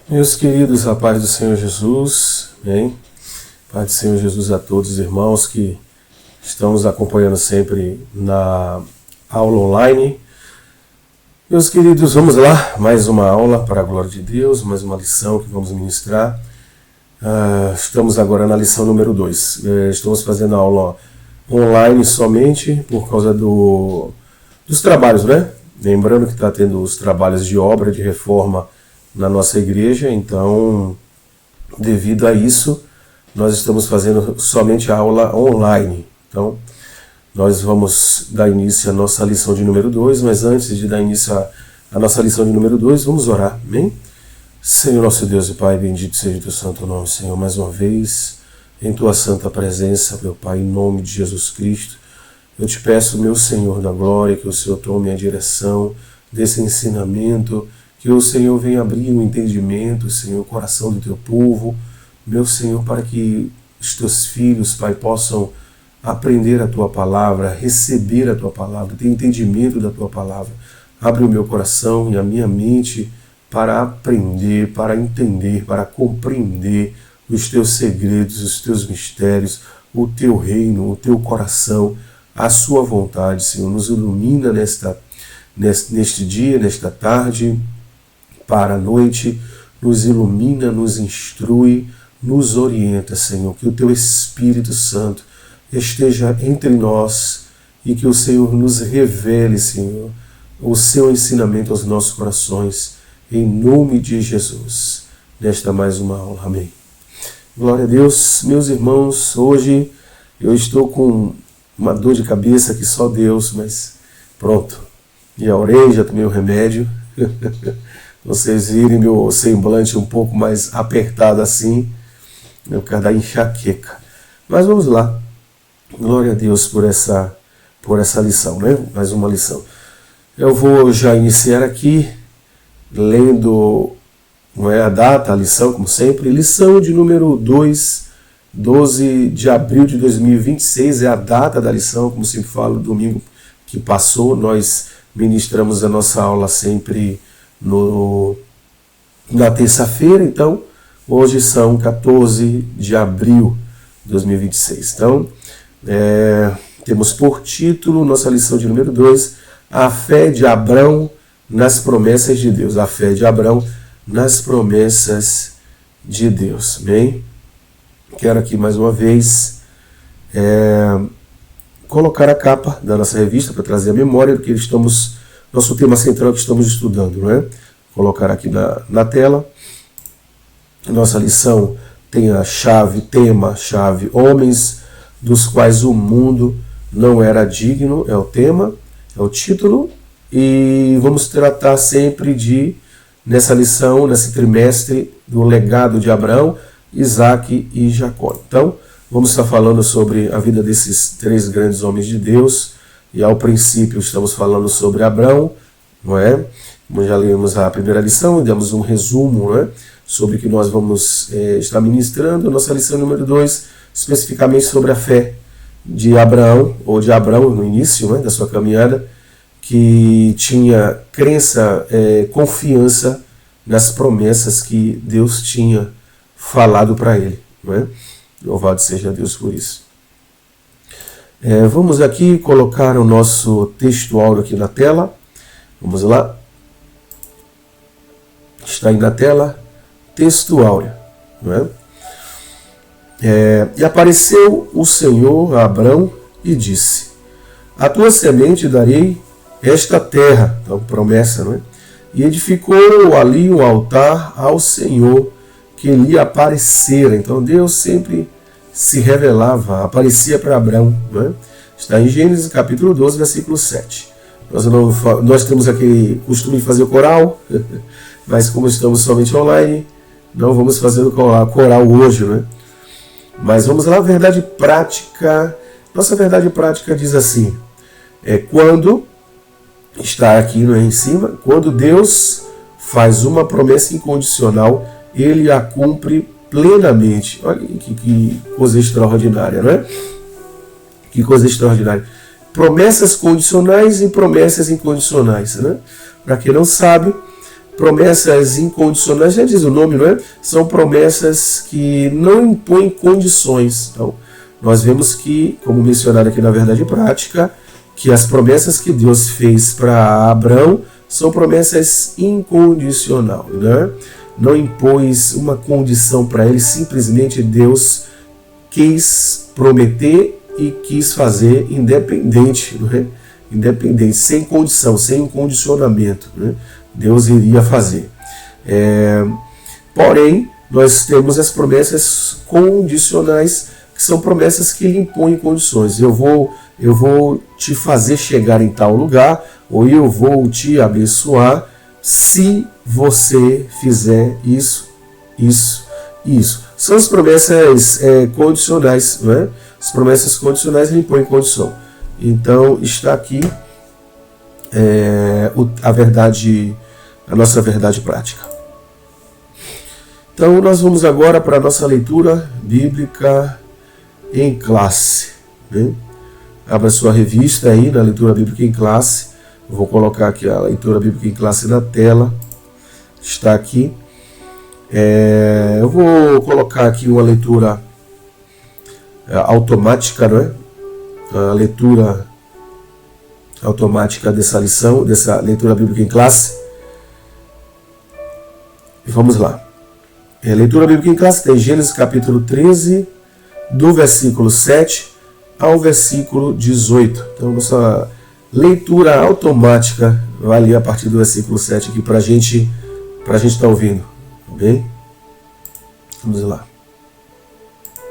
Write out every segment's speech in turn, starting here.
Meus queridos, a paz do Senhor Jesus, bem? Paz do Senhor Jesus a todos os irmãos que estão nos acompanhando sempre na aula online. Meus queridos, vamos lá, mais uma aula para a glória de Deus, mais uma lição que vamos ministrar. Estamos agora na lição número 2. Estamos fazendo a aula online somente por causa dos trabalhos, né? Lembrando que está tendo os trabalhos de obra, de reforma na nossa igreja, então, devido a isso, nós estamos fazendo somente a aula online. Então, nós vamos dar início à nossa lição de número 2, mas antes de dar início à nossa lição de número 2, vamos orar, amém? Senhor nosso Deus e Pai, bendito seja o teu santo nome, Senhor, mais uma vez, em tua santa presença, meu Pai, em nome de Jesus Cristo, eu te peço, meu Senhor da glória, que o Senhor tome a direção desse ensinamento, que o Senhor venha abrir o entendimento, Senhor, o coração do teu povo, meu Senhor, para que os teus filhos, Pai, possam aprender a tua palavra, receber a tua palavra, ter entendimento da tua palavra. Abre o meu coração e a minha mente para aprender, para entender, para compreender os teus segredos, os teus mistérios, o teu reino, o teu coração, a sua vontade, Senhor. Nos ilumina neste dia, nesta tarde, para a noite, nos ilumina, nos instrui, nos orienta, Senhor, que o Teu Espírito Santo esteja entre nós e que o Senhor nos revele, Senhor, o Seu ensinamento aos nossos corações, em nome de Jesus, nesta mais uma aula. Amém. Glória a Deus, meus irmãos, hoje eu estou com uma dor de cabeça que só Deus, mas pronto, já orei, já tomei o remédio. Vocês virem meu semblante um pouco mais apertado assim, por causa da enxaqueca. Mas vamos lá. Glória a Deus por essa lição, né? Mais uma lição. Eu vou já iniciar aqui, lendo, não é a data, a lição, como sempre. Lição de número 2, 12 de abril de 2026, é a data da lição, como sempre falo, domingo que passou. Nós ministramos a nossa aula sempre na terça-feira, então hoje são 14 de abril de 2026. Então, temos por título nossa lição de número 2, a fé de Abrão nas promessas de Deus. A fé de Abrão nas promessas de Deus. Bem, quero aqui mais uma vez colocar a capa da nossa revista para trazer a memória do que nosso tema central que estamos estudando, não é? Colocar aqui na tela. Nossa lição tem a tema-chave, homens dos quais o mundo não era digno, é o tema, é o título, e vamos tratar sempre nessa lição, nesse trimestre, do legado de Abraão, Isaac e Jacó. Então, vamos estar falando sobre a vida desses 3 grandes homens de Deus. E ao princípio estamos falando sobre Abraão, não é? Como já lemos a primeira lição e demos um resumo, não é? Sobre o que nós vamos estar ministrando. Nossa lição número 2, especificamente sobre a fé de Abraão, ou de Abraão no início, não é? Da sua caminhada, que tinha crença, confiança nas promessas que Deus tinha falado para ele, não é? Louvado seja Deus por isso. Vamos aqui colocar o nosso texto áureo aqui na tela. Vamos lá. Está aí na tela, texto áureo. Não é? E apareceu o Senhor a Abrão e disse: a tua semente darei esta terra. Então, promessa, não é? E edificou ali um altar ao Senhor que lhe aparecera. Então, Deus sempre se revelava, aparecia para Abraão. Não é? Está em Gênesis capítulo 12, versículo 7. Nós temos aquele costume de fazer o coral, mas como estamos somente online, não vamos fazer o coral hoje. Né? Mas vamos lá, a verdade prática. Nossa verdade prática diz assim, quando, está aqui em cima, quando Deus faz uma promessa incondicional, Ele a cumpre plenamente. Olha que coisa extraordinária, não é? Que coisa extraordinária. Promessas condicionais e promessas incondicionais, né? Para quem não sabe, promessas incondicionais, já diz o nome, não é? São promessas que não impõem condições. Então, nós vemos que, como mencionado aqui na Verdade Prática, que as promessas que Deus fez para Abraão são promessas incondicionais, né? Não impôs uma condição para ele, simplesmente Deus quis prometer e quis fazer independente, não é? Independente, sem condição, sem um condicionamento, né? Deus iria fazer. Porém, nós temos as promessas condicionais, que são promessas que lhe impõem condições. Eu vou te fazer chegar em tal lugar, ou eu vou te abençoar se você fizer isso, isso e isso. São as promessas condicionais, não é? As promessas condicionais lhe impõem condição. Então está aqui a verdade, a nossa verdade prática. Então nós vamos agora para a nossa leitura bíblica em classe, né? Abra sua revista aí na leitura bíblica em classe. Eu vou colocar aqui a leitura bíblica em classe na tela. Está aqui. Eu vou colocar aqui uma leitura automática, não é? A leitura automática dessa lição, dessa leitura bíblica em classe. E vamos lá. Leitura bíblica em classe tem Gênesis capítulo 13, do versículo 7 ao versículo 18. Então, nossa leitura automática vai ali a partir do versículo 7 aqui para a gente estar ouvindo. Tá bem? Vamos lá.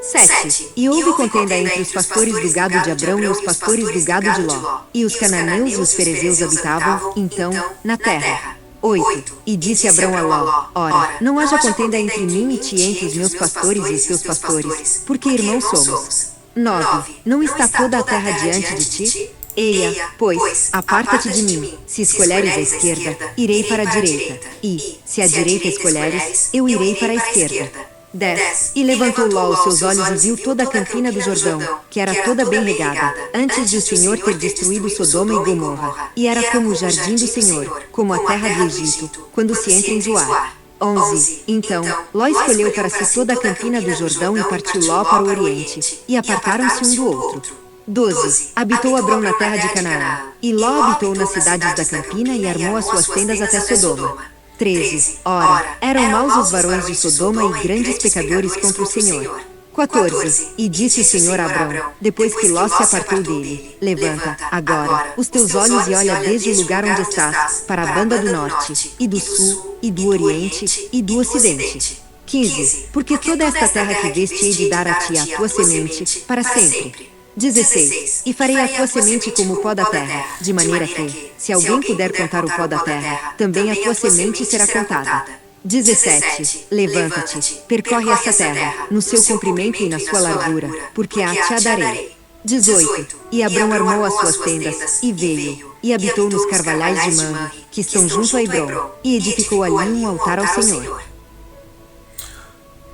7. E houve contenda entre os pastores do gado de Abrão e os pastores do gado de Ló. E os cananeus e os ferezeus habitavam, então, na terra. 8. E disse Abrão a Ló: Ora, não haja contenda entre mim e ti, entre os meus pastores e os teus pastores, porque irmãos somos. 9. Não está toda a terra diante de ti? Eia, pois, aparta-te de mim. Se escolheres a esquerda, irei para a direita. E, se a direita escolheres, eu irei para a esquerda. 10. E levantou Ló os seus olhos e viu toda a campina do Jordão, que era toda bem regada, antes de o Senhor ter destruído Sodoma e Gomorra. E era como o jardim do Senhor, como a terra do Egito, quando se entra em Zoar. 11. Então, Ló escolheu para si toda a campina do Jordão e partiu Ló para o oriente, e apartaram-se um do outro. 12. Habitou Abrão na terra de Canaã, e Ló habitou nas cidades da campina e armou as suas tendas até Sodoma. 13. Ora, eram maus os varões de Sodoma e grandes pecadores contra o Senhor. 14. E disse o Senhor a Abrão, depois que Ló se apartou dele: Levanta, agora, os teus olhos e olha desde o lugar onde estás, para a banda do norte, e do sul, e do oriente, e do ocidente. 15. Porque toda esta terra que veste hei de dar a ti a tua semente, para sempre. 16. E farei a tua semente como o pó da terra, de maneira que, se alguém puder contar o pó da terra, também a tua semente será contada. 17. Levanta-te, percorre essa terra, no seu comprimento e na sua largura, porque a te darei. 18. E Abrão armou as suas tendas, e veio, e habitou nos carvalhais de Mamre, que estão junto a Hebrom, e edificou ali um altar ao Senhor.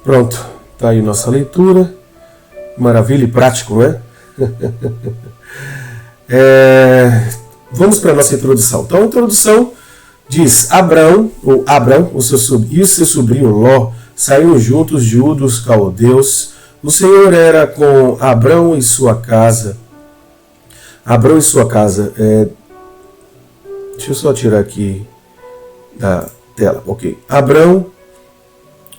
Pronto, está aí nossa leitura. Maravilha e prático, não é? Vamos para a nossa introdução. Então, a introdução diz: Abrão e seu sobrinho Ló saíram juntos de Ur dos Caldeus. O Senhor era com Abrão e sua casa. Deixa eu só tirar aqui da tela. Ok. Abrão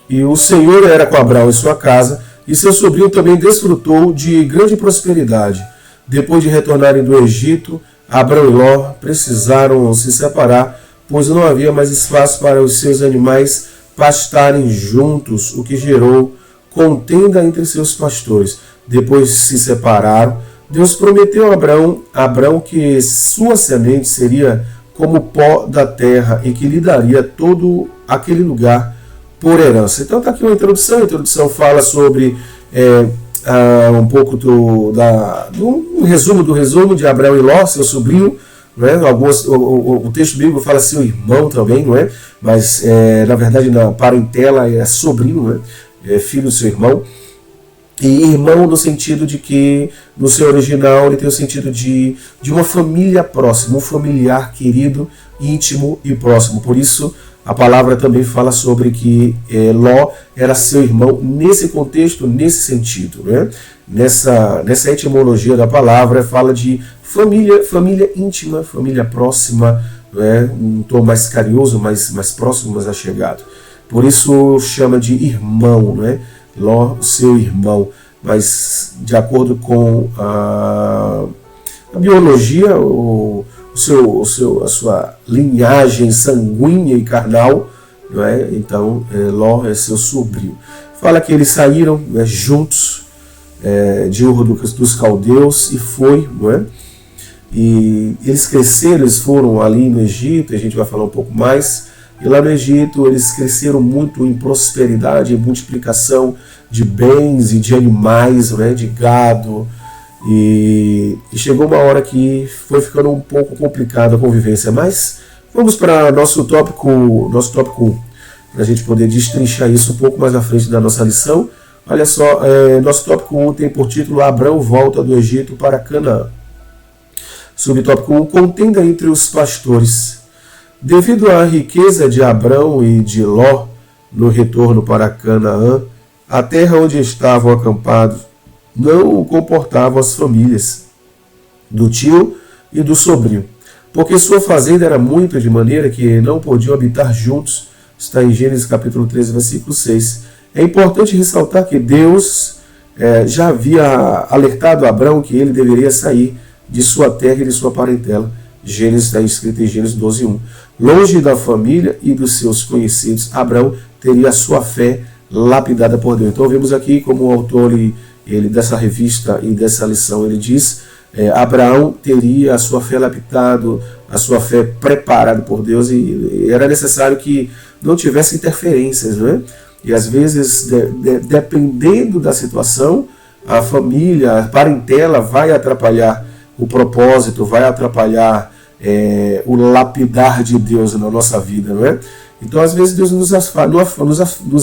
e o Senhor era com Abrão e sua casa. E seu sobrinho também desfrutou de grande prosperidade. Depois de retornarem do Egito, Abrão e Ló precisaram se separar, pois não havia mais espaço para os seus animais pastarem juntos, o que gerou contenda entre seus pastores. Depois de se separaram, Deus prometeu a Abrão que sua semente seria como o pó da terra e que lhe daria todo aquele lugar por herança. Então está aqui uma introdução. A introdução fala sobre um pouco um resumo de Abrão e Ló, seu sobrinho, né? O texto bíblico fala seu irmão também, não é? Mas na verdade na parentela é sobrinho, né? É filho do seu irmão. E irmão no sentido de que, no seu original, ele tem o sentido de uma família próxima, um familiar querido, íntimo e próximo. Por isso, a palavra também fala sobre que Ló era seu irmão nesse contexto, nesse sentido, né? Nessa etimologia da palavra fala de família íntima, família próxima, né? Um tom mais carinhoso, mais próximo, mais achegado. Por isso chama de irmão, né? Ló, seu irmão. Mas de acordo com a biologia, a sua linhagem sanguínea e carnal, não é? Então Ló é seu sobrinho. Fala que eles saíram, né, juntos de Ur dos Caldeus e foi, não é? E eles cresceram, eles foram ali no Egito, a gente vai falar um pouco mais, e lá no Egito eles cresceram muito em prosperidade, em multiplicação de bens e de animais, né, de gado, e chegou uma hora que foi ficando um pouco complicada a convivência. Mas vamos para nosso tópico 1, para a gente poder destrinchar isso um pouco mais à frente da nossa lição. Olha só, nosso tópico 1 tem por título Abrão volta do Egito para Canaã. Subtópico 1, contenda entre os pastores. Devido à riqueza de Abrão e de Ló no retorno para Canaã, a terra onde estavam acampados não comportava as famílias do tio e do sobrinho, porque sua fazenda era muita, de maneira que não podiam habitar juntos. Está em Gênesis capítulo 13, versículo 6. É importante ressaltar que Deus já havia alertado Abrão que ele deveria sair de sua terra e de sua parentela. Gênesis está escrito em Gênesis 12:1. Longe da família e dos seus conhecidos, Abrão teria a sua fé lapidada por Deus. Então vemos aqui como o autor ele dessa revista e dessa lição, ele diz, Abraão teria a sua fé lapidada, a sua fé preparada por Deus, e era necessário que não tivesse interferências, né? E às vezes, dependendo da situação, a família, a parentela vai atrapalhar o propósito, vai atrapalhar o lapidar de Deus na nossa vida, não é? Então, às vezes, Deus nos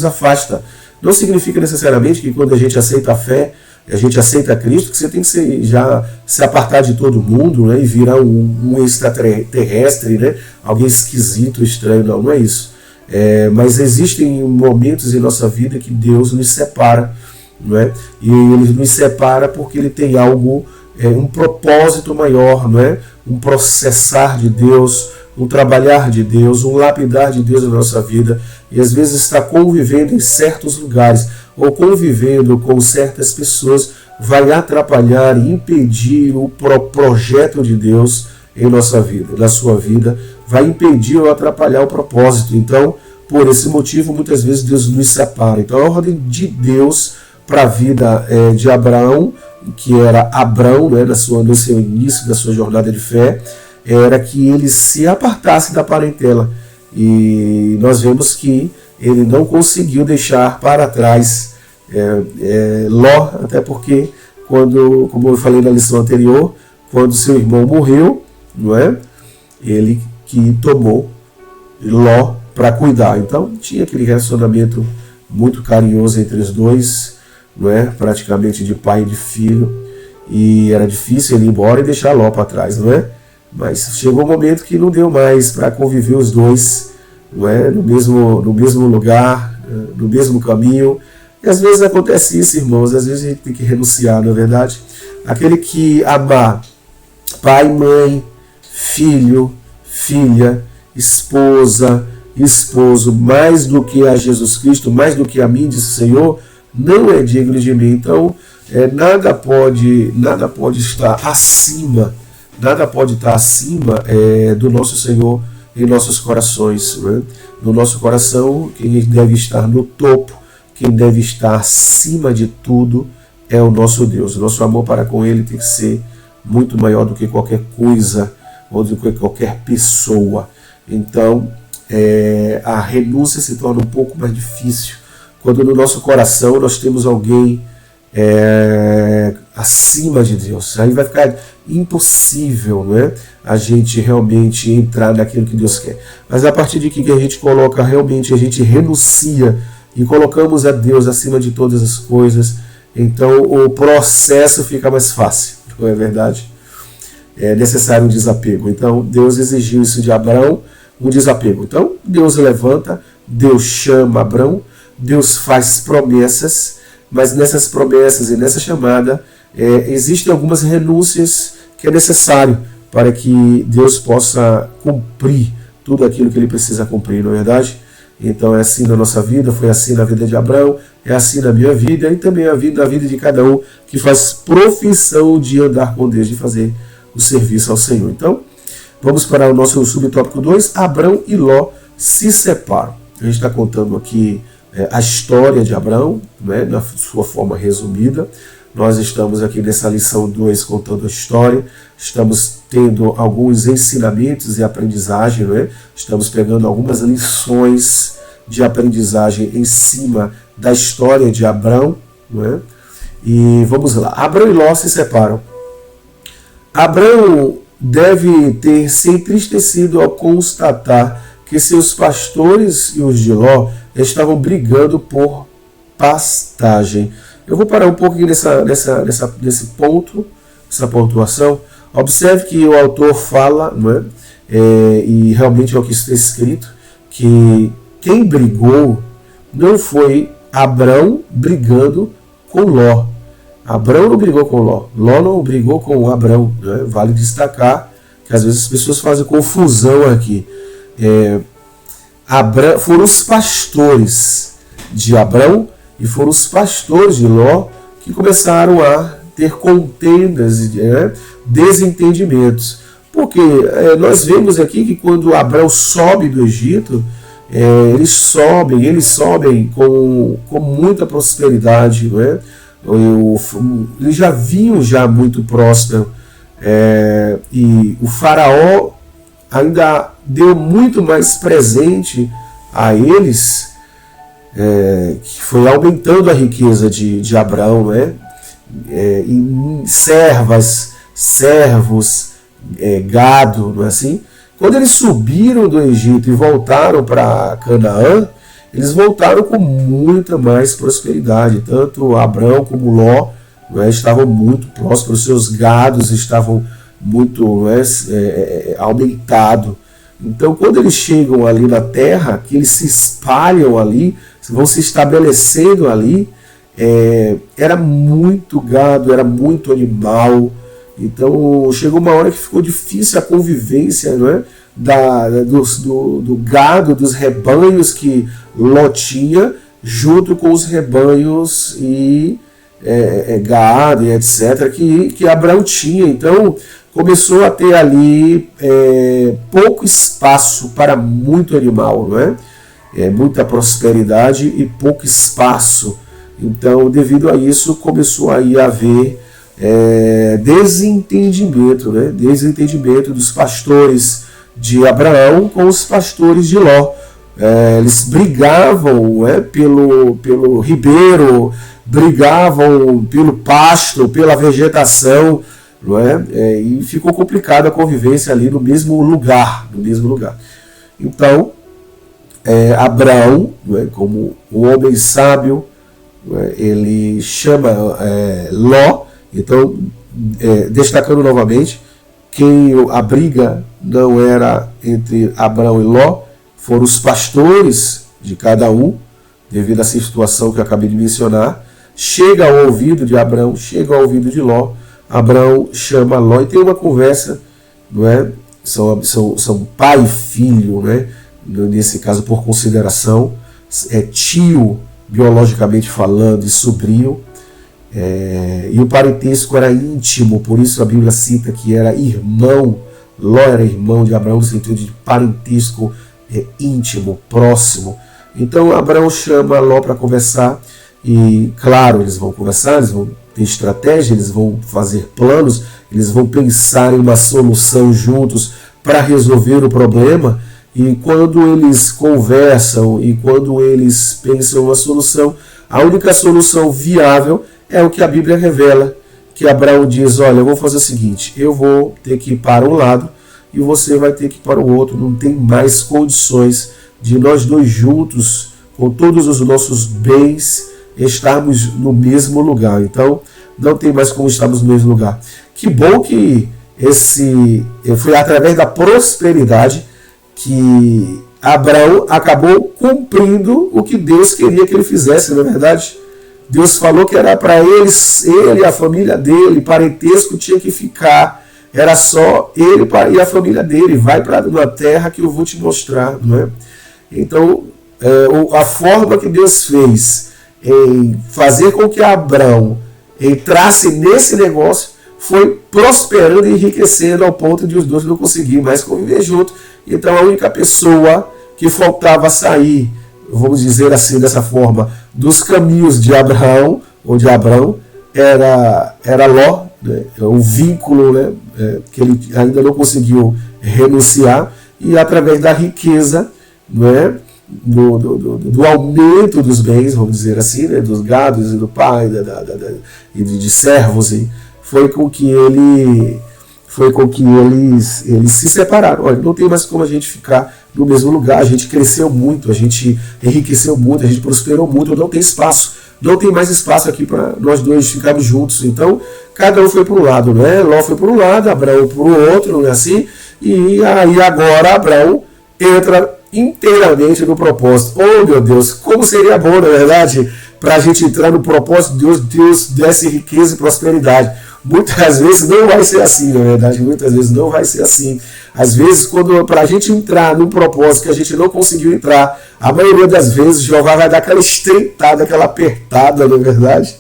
afasta. Não significa necessariamente que quando a gente aceita a fé, a gente aceita Cristo, que você tem que já se apartar de todo mundo, né, e virar um extraterrestre, né, alguém esquisito, estranho. Não é isso. Mas existem momentos em nossa vida que Deus nos separa, não é? E Ele nos separa porque Ele tem algo, um propósito maior, não é? Um processar de Deus, um trabalhar de Deus, um lapidar de Deus na nossa vida. E às vezes está convivendo em certos lugares ou convivendo com certas pessoas vai atrapalhar e impedir o projeto de Deus em nossa vida, na sua vida, vai impedir ou atrapalhar o propósito. Então, por esse motivo, muitas vezes Deus nos separa. Então, a ordem de Deus para a vida de Abraão, que era Abrão, né, no seu início da sua jornada de fé, era que ele se apartasse da parentela. E nós vemos que ele não conseguiu deixar para trás Ló, até porque, como eu falei na lição anterior, quando seu irmão morreu, não é? Ele que tomou Ló para cuidar. Então tinha aquele relacionamento muito carinhoso entre os dois, não é? Praticamente de pai e de filho, e era difícil ele ir embora e deixar Ló para trás, não é? Mas chegou um momento que não deu mais para conviver os dois, não é? no mesmo lugar, no mesmo caminho. E às vezes acontece isso, irmãos, às vezes a gente tem que renunciar, não é verdade? Aquele que amar pai, mãe, filho, filha, esposa, esposo, mais do que a Jesus Cristo, mais do que a mim, diz o Senhor, não é digno de mim. Então, nada pode estar acima, do nosso Senhor em nossos corações, né? No nosso coração, quem deve estar no topo, quem deve estar acima de tudo é o nosso Deus. O nosso amor para com Ele tem que ser muito maior do que qualquer coisa ou do que qualquer pessoa. Então, a renúncia se torna um pouco mais difícil quando no nosso coração nós temos alguém acima de Deus. Aí vai ficar impossível, não é? A gente realmente entrar naquilo que Deus quer. Mas a partir de que a gente coloca realmente, a gente renuncia e colocamos a Deus acima de todas as coisas, então o processo fica mais fácil, não é verdade? É necessário um desapego. Então Deus exigiu isso de Abraão um desapego. Então, Deus levanta, Deus chama Abrão, Deus faz promessas, mas nessas promessas e nessa chamada existem algumas renúncias que é necessário para que Deus possa cumprir tudo aquilo que Ele precisa cumprir, não é verdade? Então é assim na nossa vida, foi assim na vida de Abraão, é assim na minha vida e também na vida de cada um que faz profissão de andar com Deus, de fazer o serviço ao Senhor. Então, vamos para o nosso subtópico 2, Abrão e Ló se separam. A gente está contando aqui a história de Abrão, né, na sua forma resumida. Nós estamos aqui nessa lição 2 contando a história, estamos tendo alguns ensinamentos e aprendizagem, né? Estamos pegando algumas lições de aprendizagem em cima da história de Abrão, né? E vamos lá, Abrão e Ló se separam. Abrão deve ter se entristecido ao constatar que seus pastores e os de Ló estavam brigando por pastagem. Eu vou parar um pouquinho nesse ponto, essa pontuação. Observe que o autor fala, não é? E realmente é o que está escrito, que quem brigou não foi Abrão brigando com Ló. Abrão não brigou com Ló. Ló não brigou com Abrão. Né? Vale destacar que às vezes as pessoas fazem confusão aqui. Foram os pastores de Abrão e foram os pastores de Ló que começaram a ter contendas, desentendimentos. Porque nós vemos aqui que quando Abrão sobe do Egito, eles sobem com muita prosperidade, não é? Eles já vinham muito próspero, e o faraó ainda deu muito mais presente a eles, que foi aumentando a riqueza de Abrão, né? Em servas, servos, gado, não é assim? Quando eles subiram do Egito e voltaram para Canaã, eles voltaram com muita mais prosperidade. Tanto Abrão como Ló, não é, estavam muito prósperos, seus gados estavam muito aumentados. Então, quando eles chegam ali na terra, que eles se espalham ali, vão se estabelecendo ali, era muito gado, era muito animal. Então, chegou uma hora que ficou difícil a convivência, não é? Do gado, dos rebanhos que Ló tinha, junto com os rebanhos e gado e etc. que Abrão tinha. Então, começou a ter ali pouco espaço para muito animal, não é? Muita prosperidade e pouco espaço. Então, devido a isso, começou aí a haver desentendimento, né? Desentendimento dos pastores de Abraão com os pastores de Ló. Eles brigavam pelo ribeiro, brigavam pelo pasto, pela vegetação, não é? E ficou complicada a convivência ali no mesmo lugar. Então, Abraão, não é, como um homem sábio, não é, ele chama Ló. Então, destacando novamente, a briga não era entre Abrão e Ló, foram os pastores de cada um, devido à situação que eu acabei de mencionar. Chega ao ouvido de Abrão, chega ao ouvido de Ló. Abrão chama Ló e tem uma conversa, não é? São pai e filho, né? Nesse caso, por consideração, tio, biologicamente falando, e sobrinho. E o parentesco era íntimo, por isso a Bíblia cita que era irmão. Ló era irmão de Abraão no sentido de parentesco íntimo, próximo. Então Abraão chama Ló para conversar e, claro, eles vão conversar, eles vão ter estratégia, eles vão fazer planos, eles vão pensar em uma solução juntos para resolver o problema. E quando eles conversam e quando eles pensam uma solução, a única solução viável é o que a Bíblia revela, que Abraão diz: olha, eu vou fazer o seguinte, eu vou ter que ir para um lado e você vai ter que ir para o outro, não tem mais condições de nós dois juntos, com todos os nossos bens, estarmos no mesmo lugar. Então, não tem mais como estarmos no mesmo lugar. Que bom que foi através da prosperidade que Abraão acabou cumprindo o que Deus queria que ele fizesse, não é verdade? Deus falou que era para ele e a família dele, parentesco tinha que ficar, era só ele e a família dele, vai para uma terra que eu vou te mostrar, não é? Então, a forma que Deus fez em fazer com que Abraão entrasse nesse negócio foi prosperando e enriquecendo ao ponto de os dois não conseguirem mais conviver juntos. Então a única pessoa que faltava sair, vamos dizer assim, dessa forma, dos caminhos de Abraão, ou de Abrão, era Ló, né? O vínculo, né? Que ele ainda não conseguiu renunciar, e através da riqueza, né? do aumento dos bens, vamos dizer assim, né? Dos gados e do pai, e de servos, foi com que eles se separaram. Olha, não tem mais como a gente ficar no mesmo lugar, a gente cresceu muito, a gente enriqueceu muito, a gente prosperou muito, não tem espaço, não tem mais espaço aqui para nós dois ficarmos juntos. Então, cada um foi para um lado, né? Ló foi para um lado, Abraão para o outro, né? Assim, e aí agora Abraão entra inteiramente no propósito. Oh meu Deus, como seria bom, na verdade, para a gente entrar no propósito de Deus, Deus desse riqueza e prosperidade. Muitas vezes não vai ser assim, na verdade, muitas vezes não vai ser assim. Às vezes, para a gente entrar num propósito que a gente não conseguiu entrar, a maioria das vezes Jeová vai dar aquela estreitada, aquela apertada, na verdade.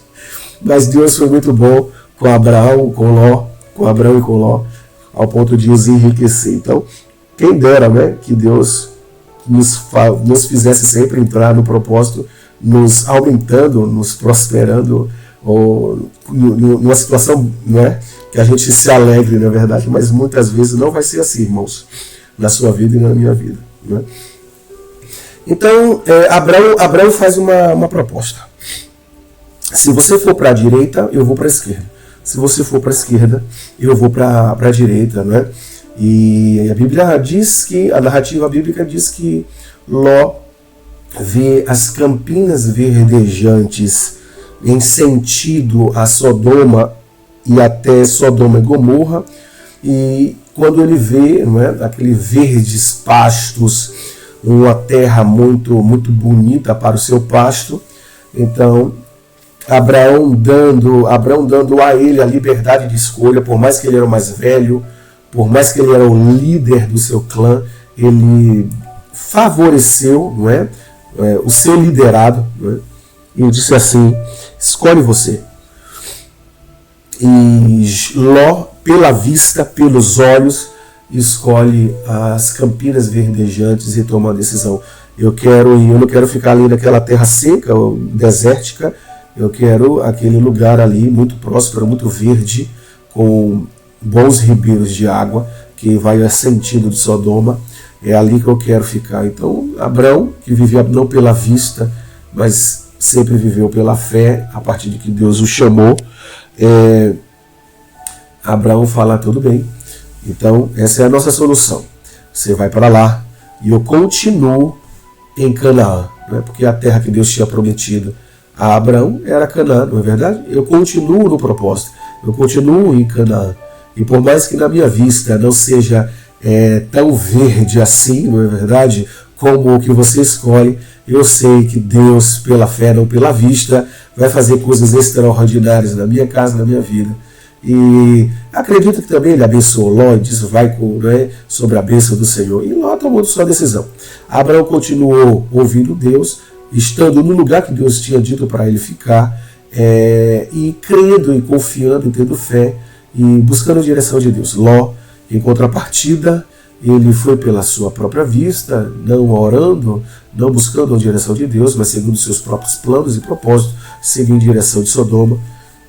Mas Deus foi muito bom com Abraão e com Ló, ao ponto de os enriquecer. Então, quem dera, né, que Deus nos fizesse sempre entrar no propósito, nos aumentando, nos prosperando, ou numa situação, né, que a gente se alegre, na verdade, mas muitas vezes não vai ser assim, irmãos, na sua vida e na minha vida, né? Então, Abraão faz uma proposta. Se você for para a direita, eu vou para a esquerda. Se você for para a esquerda, eu vou para a direita, né? E a Bíblia diz que, a narrativa bíblica diz que Ló vê as campinas verdejantes em sentido a Sodoma e até Sodoma e Gomorra, e quando ele vê, não é, aqueles verdes pastos, uma terra muito, muito bonita para o seu pasto, então Abraão dando a ele a liberdade de escolha, por mais que ele era o mais velho, por mais que ele era o líder do seu clã, ele favoreceu, não é, o seu liderado, não é? E disse assim: escolhe você. E Ló, pela vista, pelos olhos, escolhe as campinas verdejantes e toma uma decisão. Eu não quero ficar ali naquela terra seca, ou desértica. Eu quero aquele lugar ali muito próspero, muito verde, com bons ribeiros de água, que vai a sentido de Sodoma. É ali que eu quero ficar. Então, Abraão, que vivia não pela vista, mas sempre viveu pela fé, a partir de que Deus o chamou, Abraão fala: tudo bem, então essa é a nossa solução, você vai para lá e eu continuo em Canaã, né? Porque a terra que Deus tinha prometido a Abraão era Canaã, não é verdade? Eu continuo no propósito, eu continuo em Canaã, e por mais que na minha vista não seja tão verde assim, não é verdade, como o que você escolhe, eu sei que Deus, pela fé, não pela vista, vai fazer coisas extraordinárias na minha casa, na minha vida. E acredito que também ele abençoou Ló e disse: vai sobre a bênção do Senhor. E Ló tomou sua decisão. Abraão continuou ouvindo Deus, estando no lugar que Deus tinha dito para ele ficar, e crendo e confiando e tendo fé e buscando a direção de Deus. Ló, em contrapartida, ele foi pela sua própria vista, não orando, não buscando a direção de Deus, mas segundo seus próprios planos e propósitos, seguindo a direção de Sodoma.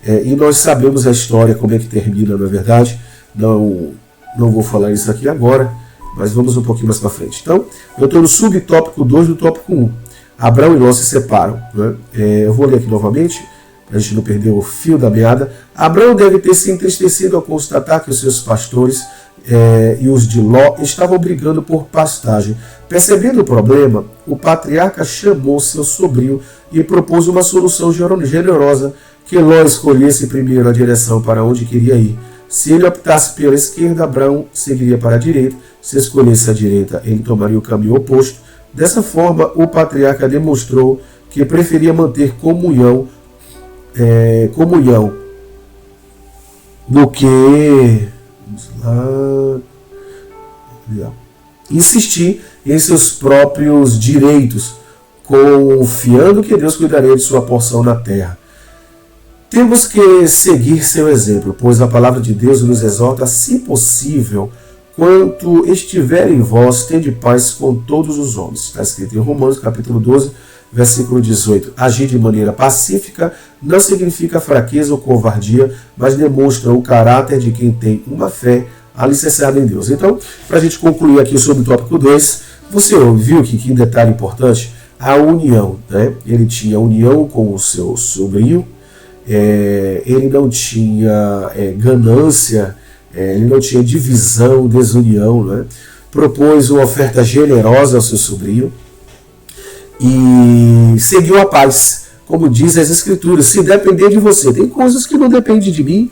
E nós sabemos a história, como é que termina, não é verdade? Não vou falar isso aqui agora, mas vamos um pouquinho mais para frente. Então, eu estou no subtópico 2 do tópico 1. Abraão e Ló se separam, né? Eu vou ler aqui novamente, para a gente não perder o fio da meada. Abraão deve ter se entristecido ao constatar que os seus pastores e os de Ló estavam brigando por pastagem. Percebendo o problema, o patriarca chamou seu sobrinho e propôs uma solução generosa: que Ló escolhesse primeiro a direção para onde queria ir. Se ele optasse pela esquerda, Abraão seguiria para a direita. Se escolhesse a direita, ele tomaria o caminho oposto. Dessa forma, o patriarca demonstrou que preferia manter comunhão do que insistir em seus próprios direitos, confiando que Deus cuidaria de sua porção na terra. Temos que seguir seu exemplo, pois a palavra de Deus nos exorta, se possível, quanto estiver em vós, tende paz com todos os homens. Está escrito em Romanos, capítulo 12, versículo 18. Agir de maneira pacífica não significa fraqueza ou covardia, mas demonstra o caráter de quem tem uma fé alicerçada em Deus. Então, para a gente concluir aqui sobre o tópico 2, você viu que detalhe importante? A união, né? Ele tinha união com o seu sobrinho, ele não tinha ganância, ele não tinha divisão, desunião, né? Propôs uma oferta generosa ao seu sobrinho e seguiu a paz, como diz as Escrituras. Se depender de você, tem coisas que não dependem de mim,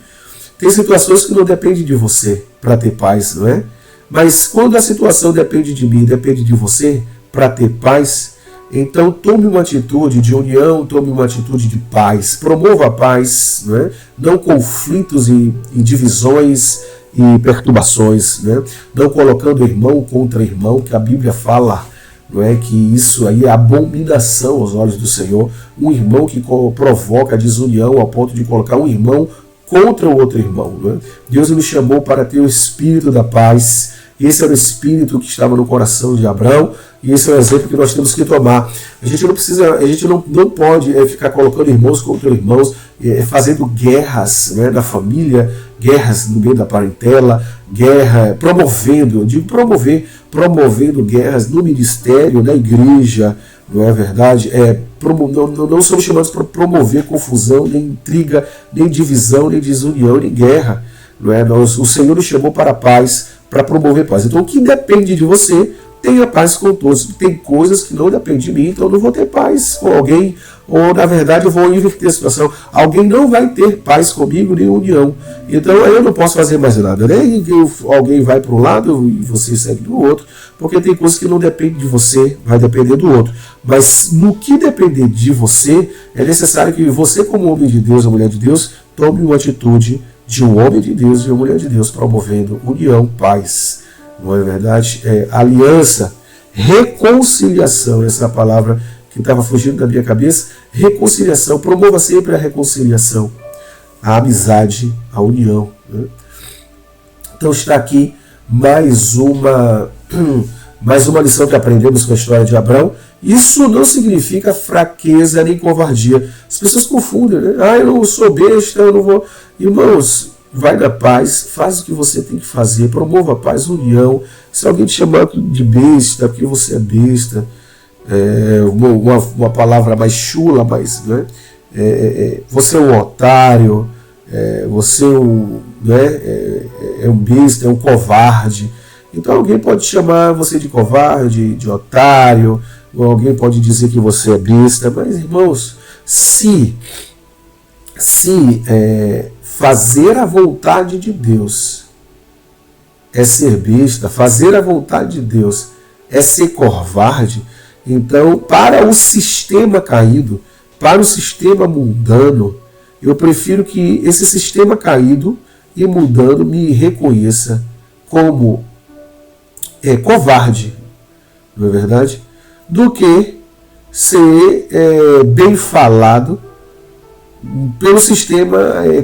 tem situações que não dependem de você para ter paz, não é? Mas quando a situação depende de mim, depende de você para ter paz, então tome uma atitude de união, tome uma atitude de paz, promova a paz, não é? Não conflitos e divisões e perturbações, né? Não colocando irmão contra irmão, que a Bíblia fala, não é, que isso aí é abominação aos olhos do Senhor. Um irmão que provoca a desunião ao ponto de colocar um irmão contra o outro irmão, não é? Deus nos chamou para ter o espírito da paz. Esse era o espírito que estava no coração de Abraão, e esse é o exemplo que nós temos que tomar. A gente não pode ficar colocando irmãos contra irmãos, fazendo guerras, né, na família, guerras no meio da parentela, promovendo guerras no ministério, na igreja, não é verdade? Não somos chamados para promover confusão, nem intriga, nem divisão, nem desunião, nem guerra. Não é? O Senhor nos chamou para a paz, para promover paz. Então, o que depende de você, tenha paz com todos. Tem coisas que não dependem de mim, então eu não vou ter paz com alguém, ou na verdade eu vou inverter a situação. Alguém não vai ter paz comigo, nem união. Então eu não posso fazer mais nada, né? Alguém vai para um lado e você segue do outro, porque tem coisas que não dependem de você, vai depender do outro. Mas no que depender de você, é necessário que você, como homem de Deus, ou mulher de Deus, tome uma atitude de um homem de Deus e uma mulher de Deus, promovendo união, paz. Não é verdade? Aliança, reconciliação, essa palavra que estava fugindo da minha cabeça. Reconciliação, promova sempre a reconciliação, a amizade, a união, né? Então está aqui mais uma lição que aprendemos com a história de Abraão. Isso não significa fraqueza nem covardia. As pessoas confundem, né? Eu não sou besta, eu não vou... Irmãos, vai na paz, faz o que você tem que fazer, promova a paz, união. Se alguém te chamar de besta, porque você é besta, uma palavra mais chula, mas, né? Você é um otário, você é um besta, é um covarde. Então alguém pode chamar você de covarde, de otário, ou alguém pode dizer que você é besta, mas, irmãos, se fazer a vontade de Deus é ser besta, fazer a vontade de Deus é ser covarde, então, para o sistema caído, para o sistema mundano, eu prefiro que esse sistema caído e mundano me reconheça como covarde, não é verdade? Do que ser bem falado pelo sistema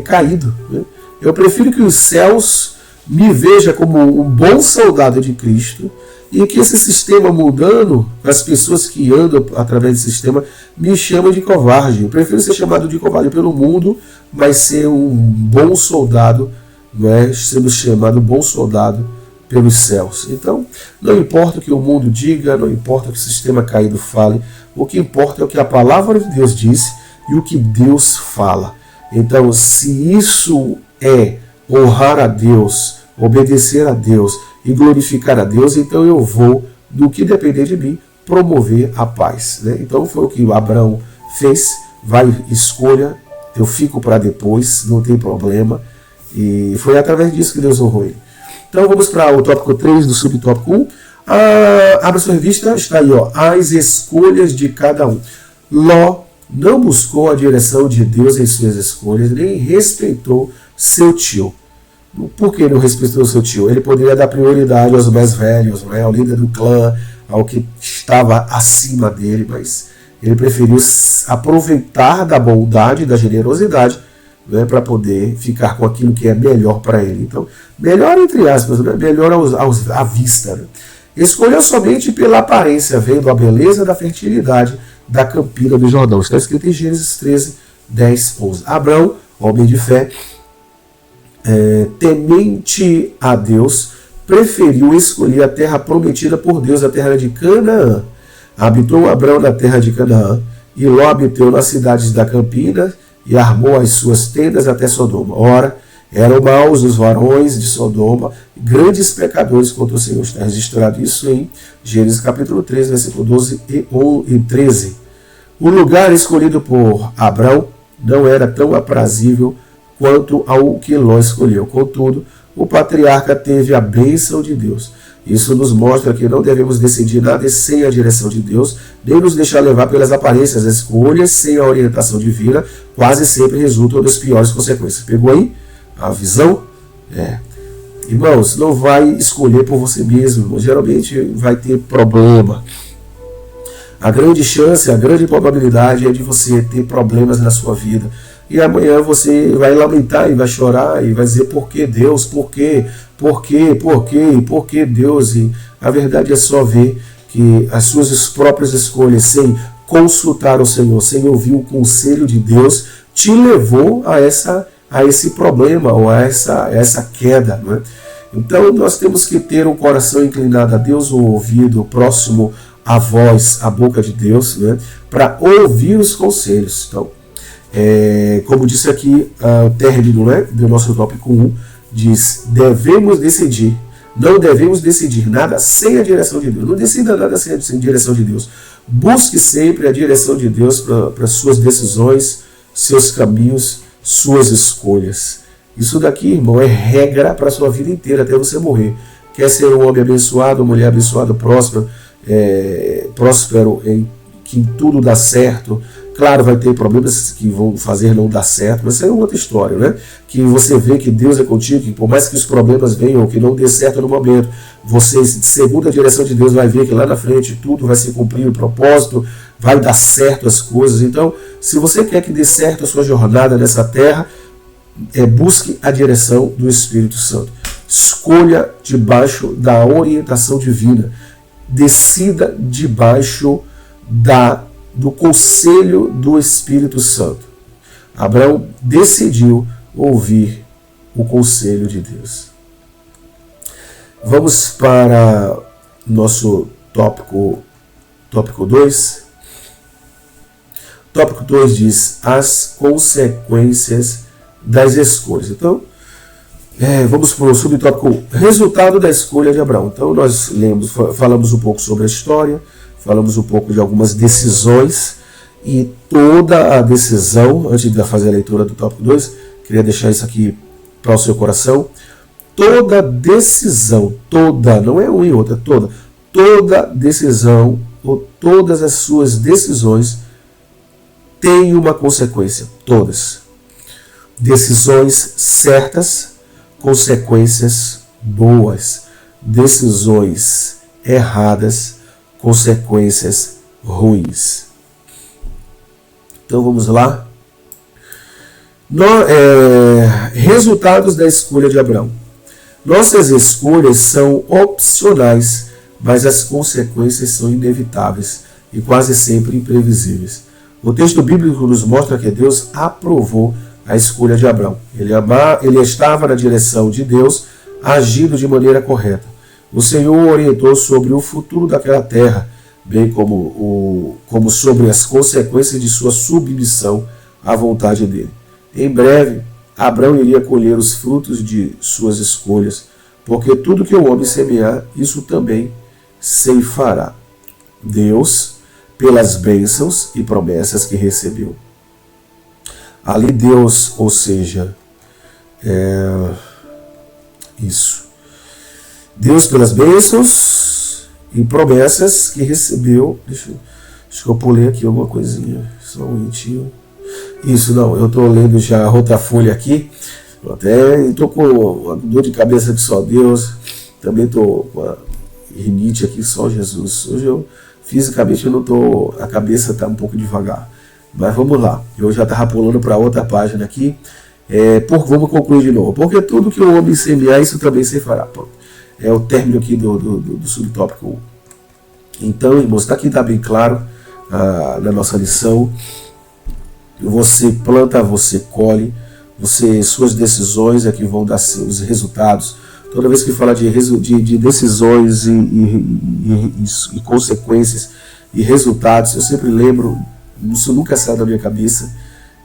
caído, né? Eu prefiro que os céus me vejam como um bom soldado de Cristo e que esse sistema mundano, as pessoas que andam através desse sistema, me chamam de covarde. Eu prefiro ser chamado de covarde pelo mundo, mas ser um bom soldado, não é? Sendo chamado bom soldado pelos céus. Então, não importa o que o mundo diga, não importa o que o sistema caído fale, o que importa é o que a palavra de Deus diz e o que Deus fala. Então, se isso é honrar a Deus, obedecer a Deus e glorificar a Deus, então eu vou, do que depender de mim, promover a paz, né? Então foi o que Abraão fez. Vai, escolha, eu fico para depois, não tem problema. E foi através disso que Deus honrou ele. Então vamos para o tópico 3 do subtópico 1. Abra sua revista, está aí, ó, as escolhas de cada um. Ló não buscou a direção de Deus em suas escolhas, nem respeitou seu tio. Por que não respeitou seu tio? Ele poderia dar prioridade aos mais velhos, né, ao líder do clã, ao que estava acima dele, mas ele preferiu aproveitar da bondade, da generosidade, né, para poder ficar com aquilo que é melhor para ele. Então, melhor entre aspas, né, melhor à vista. Né? Escolheu somente pela aparência, vendo a beleza da fertilidade da campina do Jordão. Está escrito em Gênesis 13, 10, 11. Abrão, homem de fé, temente a Deus, preferiu escolher a terra prometida por Deus, a terra de Canaã. Habitou Abrão na terra de Canaã, e Ló habitou nas cidades da campina, e armou as suas tendas até Sodoma. Ora, eram maus os varões de Sodoma, grandes pecadores contra o Senhor. Está registrado isso em Gênesis capítulo 13, versículo 12 e 13. O lugar escolhido por Abrão não era tão aprazível quanto ao que Ló escolheu. Contudo, o patriarca teve a bênção de Deus. Isso nos mostra que não devemos decidir nada sem a direção de Deus, nem nos deixar levar pelas aparências. As escolhas sem a orientação divina quase sempre resultam das piores consequências. Pegou aí a visão? Irmãos, não vai escolher por você mesmo. Geralmente vai ter problema. A grande chance, a grande probabilidade é de você ter problemas na sua vida. E amanhã você vai lamentar e vai chorar e vai dizer: por que Deus? Por quê? Por quê? Por quê? Por que Deus? E a verdade é só ver que as suas próprias escolhas, sem consultar o Senhor, sem ouvir o conselho de Deus, te levou a esse problema ou a essa queda. Não é? Então nós temos que ter um coração inclinado a Deus, um ouvido próximo à voz, à boca de Deus, né? Para ouvir os conselhos. Então, como disse aqui, o término, né, do nosso tópico 1, diz: não devemos decidir nada sem a direção de Deus. Não decida nada sem a direção de Deus. Busque sempre a direção de Deus para suas decisões, seus caminhos, suas escolhas. Isso daqui, irmão, é regra para a sua vida inteira, até você morrer. Quer ser um homem abençoado, uma mulher abençoada, próspero em que tudo dá certo. Claro, vai ter problemas que vão fazer não dar certo, mas isso é outra história, né? Que você vê que Deus é contigo, que por mais que os problemas venham, que não dê certo no momento, você, segundo a direção de Deus, vai ver que lá na frente tudo vai se cumprir, o propósito, vai dar certo as coisas. Então, se você quer que dê certo a sua jornada nessa terra, busque a direção do Espírito Santo. Escolha debaixo da orientação divina. Decida debaixo do conselho do Espírito Santo. Abraão decidiu ouvir o conselho de Deus. Vamos para nosso tópico 2. Tópico 2 diz: as consequências das escolhas. Então, vamos para o subtópico: resultado da escolha de Abraão. Então, nós falamos um pouco sobre a história, falamos um pouco de algumas decisões, e toda a decisão, antes de fazer a leitura do tópico 2, queria deixar isso aqui para o seu coração. Toda decisão, não é uma e outra, toda decisão, ou todas as suas decisões, têm uma consequência, todas. Decisões certas, consequências boas. Decisões erradas, consequências ruins. Então vamos lá. Resultados da escolha de Abraão. Nossas escolhas são opcionais, mas as consequências são inevitáveis e quase sempre imprevisíveis. O texto bíblico nos mostra que Deus aprovou a escolha de Abraão. Ele estava na direção de Deus, agindo de maneira correta. O Senhor orientou sobre o futuro daquela terra, bem como sobre as consequências de sua submissão à vontade dele. Em breve, Abraão iria colher os frutos de suas escolhas, porque tudo que o homem semear, isso também ceifará. Deus, pelas bênçãos e promessas que recebeu. Ali Deus, ou seja, Isso. Deus pelas bênçãos e promessas que recebeu. Acho que eu pulei aqui alguma coisinha. Só um momentinho. Isso, não. Eu estou lendo já outra folha aqui. Até estou com uma dor de cabeça que só Deus. Também estou com a rinite aqui, só Jesus. Hoje eu, fisicamente, eu não estou. A cabeça está um pouco devagar. Mas vamos lá. Eu já estava pulando para outra página aqui. Vamos concluir de novo. Porque tudo que o homem semear, isso também se fará. É o término aqui do subtópico 1. Então, irmãos, aqui está bem claro na nossa lição. Você planta, você colhe. Suas decisões é que vão dar seus resultados. Toda vez que fala de decisões e consequências e resultados, eu sempre lembro, isso nunca sai da minha cabeça.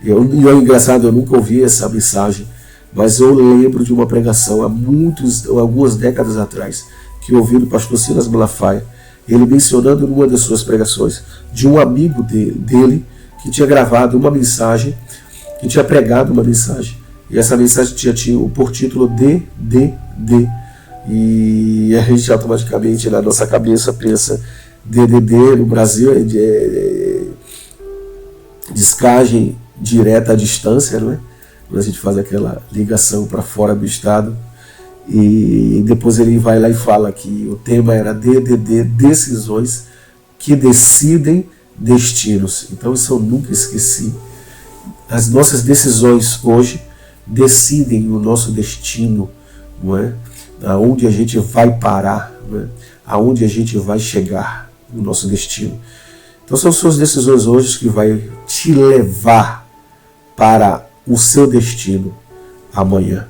E é engraçado, eu nunca ouvi essa mensagem, mas eu lembro de uma pregação há algumas décadas atrás, que eu ouvi do pastor Silas Malafaia, ele mencionando numa das suas pregações, de um amigo dele que tinha gravado uma mensagem, que tinha pregado uma mensagem, e essa mensagem tinha por título DDD, e a gente automaticamente na nossa cabeça pensa, DDD no Brasil é descagem direta à distância, não é? Quando a gente faz aquela ligação para fora do estado, e depois ele vai lá e fala que o tema era DDD, decisões que decidem destinos. Então isso eu nunca esqueci. As nossas decisões hoje decidem o nosso destino, não é? Aonde a gente vai parar, não é? Aonde a gente vai chegar, o nosso destino. Então são suas decisões hoje que vai te levar para o seu destino amanhã.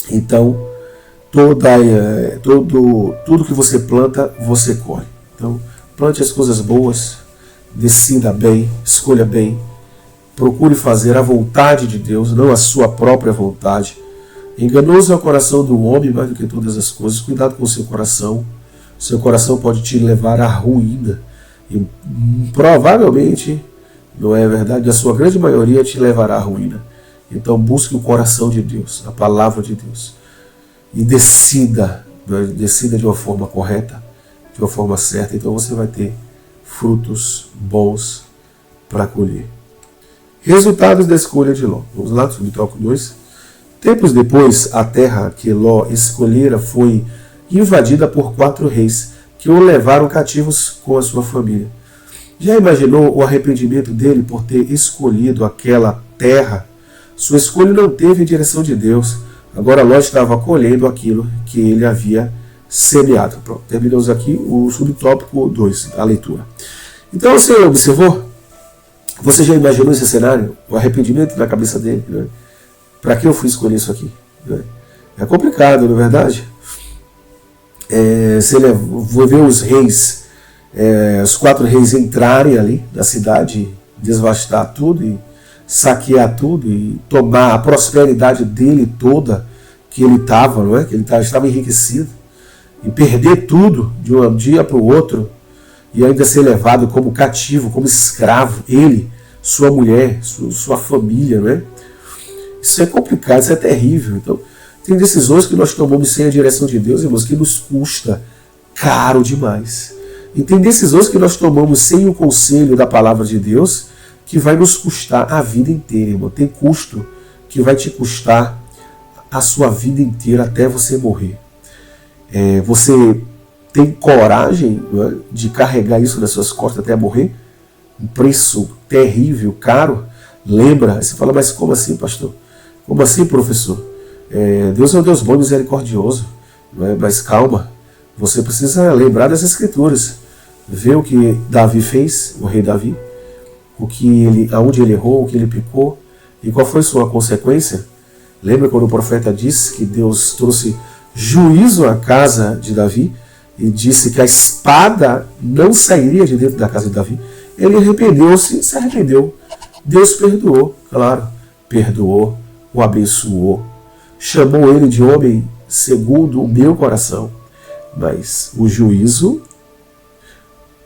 Então, tudo que você planta, você colhe. Então, plante as coisas boas, decida bem, escolha bem, procure fazer a vontade de Deus, não a sua própria vontade. Enganoso é o coração do homem mais do que todas as coisas. Cuidado com o seu coração. Seu coração pode te levar à ruína. E provavelmente, não é verdade, a sua grande maioria te levará à ruína. Então busque o coração de Deus, a palavra de Deus. E decida de uma forma correta, de uma forma certa. Então você vai ter frutos bons para colher. Resultados da escolha de Ló. Vamos lá, subtópico 2. Tempos depois, a terra que Ló escolhera foi invadida por 4 reis, que o levaram cativos com a sua família. Já imaginou o arrependimento dele por ter escolhido aquela terra? Sua escolha não teve direção de Deus. Agora Ló estava colhendo aquilo que ele havia semeado. Pronto, terminamos aqui o subtópico 2, a leitura. Então você observou? Você já imaginou esse cenário? O arrependimento na cabeça dele, né? Para que eu fui escolher isso aqui? É complicado, não é verdade? Você ver os reis, os 4 reis entrarem ali na cidade, desvastar tudo e saquear tudo e tomar a prosperidade dele toda que ele estava, não é? Que ele estava enriquecido, e perder tudo de um dia para o outro e ainda ser levado como cativo, como escravo, ele, sua mulher, sua família, não é? Isso é complicado, isso é terrível. Então, tem decisões que nós tomamos sem a direção de Deus, irmãos, que nos custa caro demais. E tem decisões que nós tomamos sem o conselho da palavra de Deus, que vai nos custar a vida inteira, irmão. Tem custo que vai te custar a sua vida inteira até você morrer. Você tem coragem, não é, de carregar isso nas suas costas até morrer? Um preço terrível, caro. Lembra? Você fala, mas como assim, pastor? Como assim, professor? Deus é um Deus bom e misericordioso. Não é? Mas calma, você precisa lembrar das Escrituras. Ver o que Davi fez, o rei Davi, aonde ele errou, o que ele pecou e qual foi sua consequência. Lembra quando o profeta disse que Deus trouxe juízo à casa de Davi e disse que a espada não sairia de dentro da casa de Davi? Ele arrependeu-se, se arrependeu. Deus perdoou, claro, perdoou, o abençoou, chamou ele de homem segundo o meu coração, mas o juízo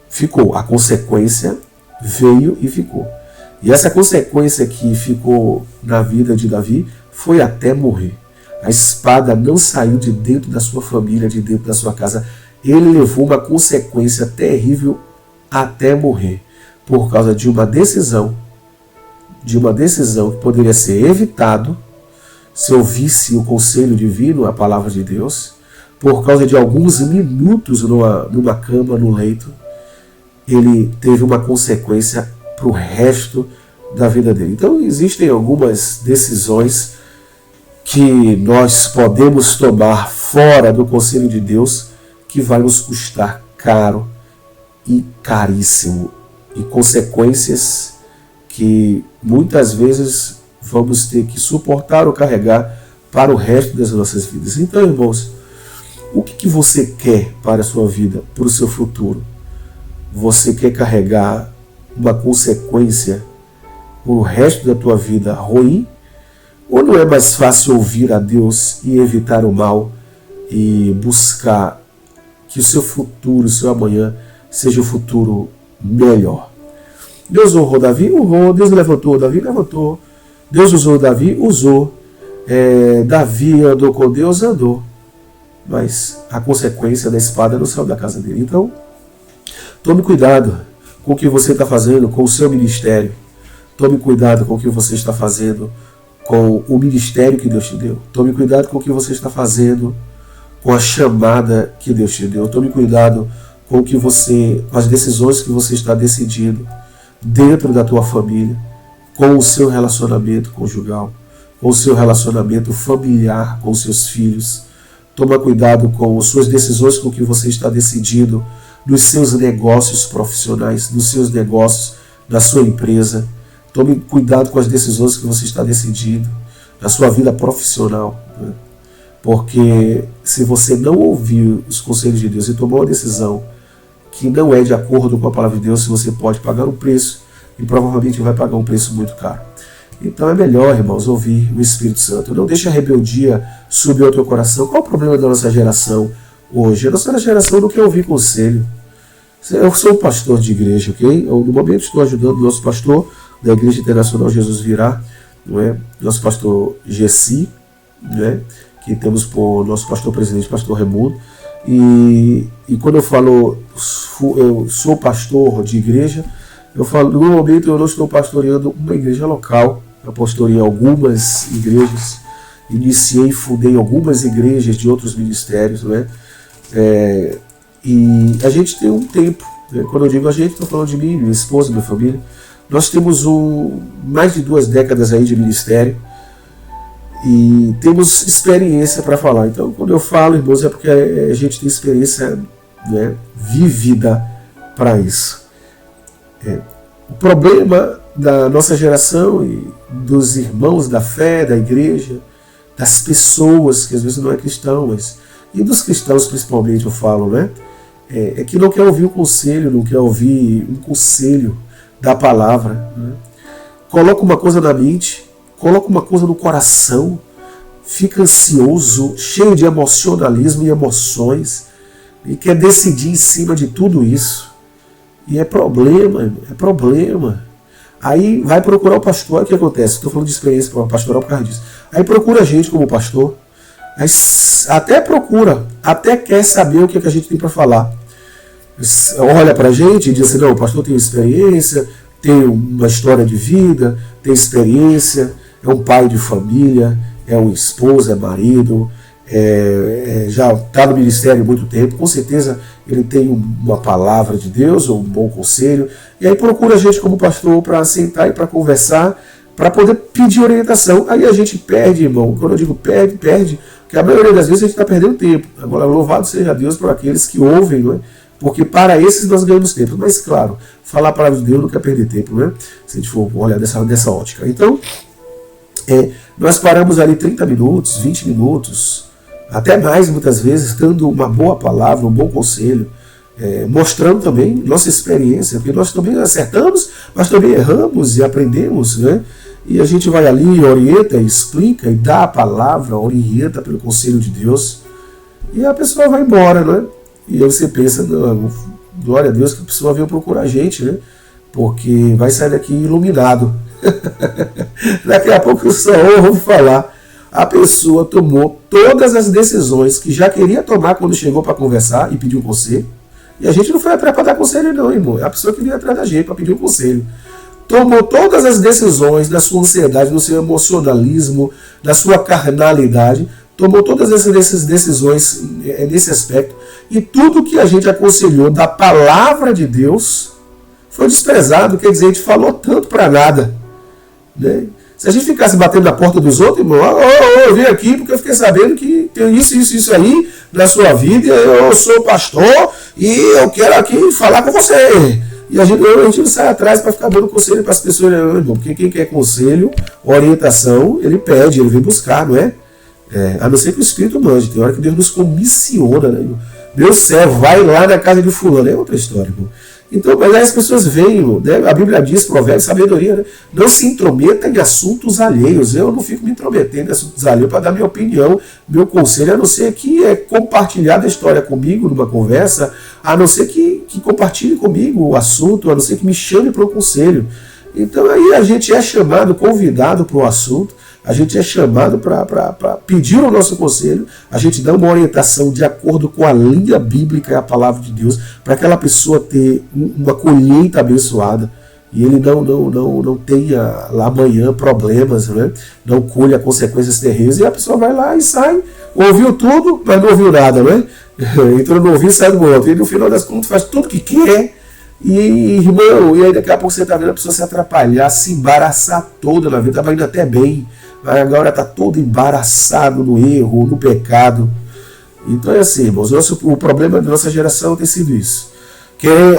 ficou, a consequência veio e ficou. E essa consequência que ficou na vida de Davi foi até morrer. A espada não saiu de dentro da sua família, de dentro da sua casa. Ele levou uma consequência terrível até morrer, por causa de uma decisão que poderia ser evitado se ouvisse o conselho divino, a palavra de Deus, por causa de alguns minutos numa cama, no leito. Ele teve uma consequência para o resto da vida dele. Então existem algumas decisões que nós podemos tomar fora do conselho de Deus que vai nos custar caro e caríssimo, e consequências que muitas vezes vamos ter que suportar ou carregar para o resto das nossas vidas. Então, irmãos, o que você quer para a sua vida, para o seu futuro? Você quer carregar uma consequência o resto da tua vida ruim? Ou não é mais fácil ouvir a Deus e evitar o mal e buscar que o seu futuro, o seu amanhã, seja um futuro melhor? Deus honrou Davi? Honrou. Deus levantou Davi? Levantou. Deus usou Davi? Usou. Davi andou com Deus? Andou. Mas a consequência da espada não saiu da casa dele. Então, tome cuidado com o que você está fazendo com o seu ministério. Tome cuidado com o que você está fazendo com o ministério que Deus te deu. Tome cuidado com o que você está fazendo com a chamada que Deus te deu. Tome cuidado com as decisões que você está decidindo dentro da tua família, com o seu relacionamento conjugal, com o seu relacionamento familiar com os seus filhos. Toma cuidado com as suas decisões, com o que você está decidindo nos seus negócios profissionais, nos seus negócios, na sua empresa. Tome cuidado com as decisões que você está decidindo na sua vida profissional, né? Porque se você não ouvir os conselhos de Deus e tomar uma decisão que não é de acordo com a palavra de Deus, você pode pagar um preço e provavelmente vai pagar um preço muito caro. Então é melhor, irmãos, ouvir o Espírito Santo. Não deixe a rebeldia subir ao teu coração. Qual é o problema da nossa geração hoje? A nossa geração não quer ouvir conselho. Eu sou um pastor de igreja, ok? Eu, no momento, estou ajudando o nosso pastor da Igreja Internacional Jesus Virá, não é? Nosso pastor Gessi, né? Que temos por nosso pastor presidente, pastor Raimundo. E quando eu falo, eu sou pastor de igreja, eu falo, no momento eu não estou pastoreando uma igreja local, eu pastorei algumas igrejas, iniciei e fundei algumas igrejas de outros ministérios, né? E a gente tem um tempo, né? Quando eu digo a gente, estou falando de mim, minha esposa, minha família. Nós temos mais de 2 décadas aí de ministério e temos experiência para falar. Então, quando eu falo, irmãos, é porque a gente tem experiência, né, vívida para isso. O problema da nossa geração e dos irmãos da fé, da igreja, das pessoas que às vezes não é cristão, e dos cristãos principalmente eu falo, né? É que não quer ouvir o conselho, não quer ouvir um conselho da palavra, né? Coloca uma coisa na mente, coloca uma coisa no coração, fica ansioso, cheio de emocionalismo e emoções, e quer decidir em cima de tudo isso. E é problema. Aí vai procurar o pastor. O que acontece? Estou falando de experiência pastoral por causa disso. Aí procura a gente como pastor. Aí até procura, até quer saber o que a gente tem para falar. Olha para a gente e diz assim, não, o pastor tem experiência, tem uma história de vida, tem experiência, é um pai de família, é um esposo, é marido, já está no ministério há muito tempo, com certeza ele tem uma palavra de Deus ou um bom conselho, e aí procura a gente como pastor para sentar e para conversar, para poder pedir orientação. Aí a gente perde, irmão. Quando eu digo perde, porque a maioria das vezes a gente está perdendo tempo. Agora, louvado seja Deus por aqueles que ouvem, não é? Porque para esses nós ganhamos tempo. Mas, claro, falar a palavra de Deus não quer perder tempo, né? Se a gente for olhar dessa ótica. Então, nós paramos ali 30 minutos, 20 minutos, até mais muitas vezes, dando uma boa palavra, um bom conselho, mostrando também nossa experiência, porque nós também acertamos, mas também erramos e aprendemos, né? E a gente vai ali, orienta, explica e dá a palavra, orienta pelo conselho de Deus, e a pessoa vai embora, né? E aí você pensa, não, glória a Deus que a pessoa veio procurar a gente, né? Porque vai sair daqui iluminado. Daqui a pouco eu só ouvo falar. a pessoa tomou todas as decisões que já queria tomar quando chegou para conversar e pediu um conselho. E a gente não foi atrás para dar conselho não, irmão. É a pessoa que veio atrás da gente para pedir um conselho. Tomou todas as decisões da sua ansiedade, do seu emocionalismo, da sua carnalidade. Tomou todas essas decisões nesse aspecto. E tudo que a gente aconselhou da palavra de Deus foi desprezado. Quer dizer, a gente falou tanto para nada. Né? Se a gente ficasse batendo na porta dos outros, irmão, eu vim aqui porque eu fiquei sabendo que tem isso aí na sua vida, eu sou pastor e eu quero aqui falar com você. E a gente não sai atrás para ficar dando conselho para as pessoas, não, irmão, porque quem quer conselho, orientação, ele pede, ele vem buscar, não é? A não ser que o Espírito mande. Tem hora que Deus nos comissiona, né, irmão? Meu servo, vai lá na casa de fulano, é outra história, irmão. Então, mas aí as pessoas veem, né? A Bíblia diz, provérbio, sabedoria, né? Não se intrometa em assuntos alheios. Eu não fico me intrometendo em assuntos alheios para dar minha opinião, meu conselho, a não ser que compartilhar a história comigo numa conversa, a não ser que compartilhe comigo o assunto, a não ser que me chame para um conselho. Então aí a gente é chamado, convidado para o assunto, a gente é chamado para pedir o nosso conselho, a gente dá uma orientação de acordo com a linha bíblica e a palavra de Deus, para aquela pessoa ter uma colheita abençoada, e ele não tenha lá amanhã problemas, né? Não colha consequências terríveis, e a pessoa vai lá e sai, ouviu tudo, mas não ouviu nada, né? Então não ouviu e sai do outro, e no final das contas faz tudo que quer, e irmão, e aí daqui a pouco você está vendo a pessoa se atrapalhar, se embaraçar toda na vida, estava indo até bem, mas agora está todo embaraçado no erro, no pecado. Então é assim, irmãos, o problema da nossa geração tem sido isso.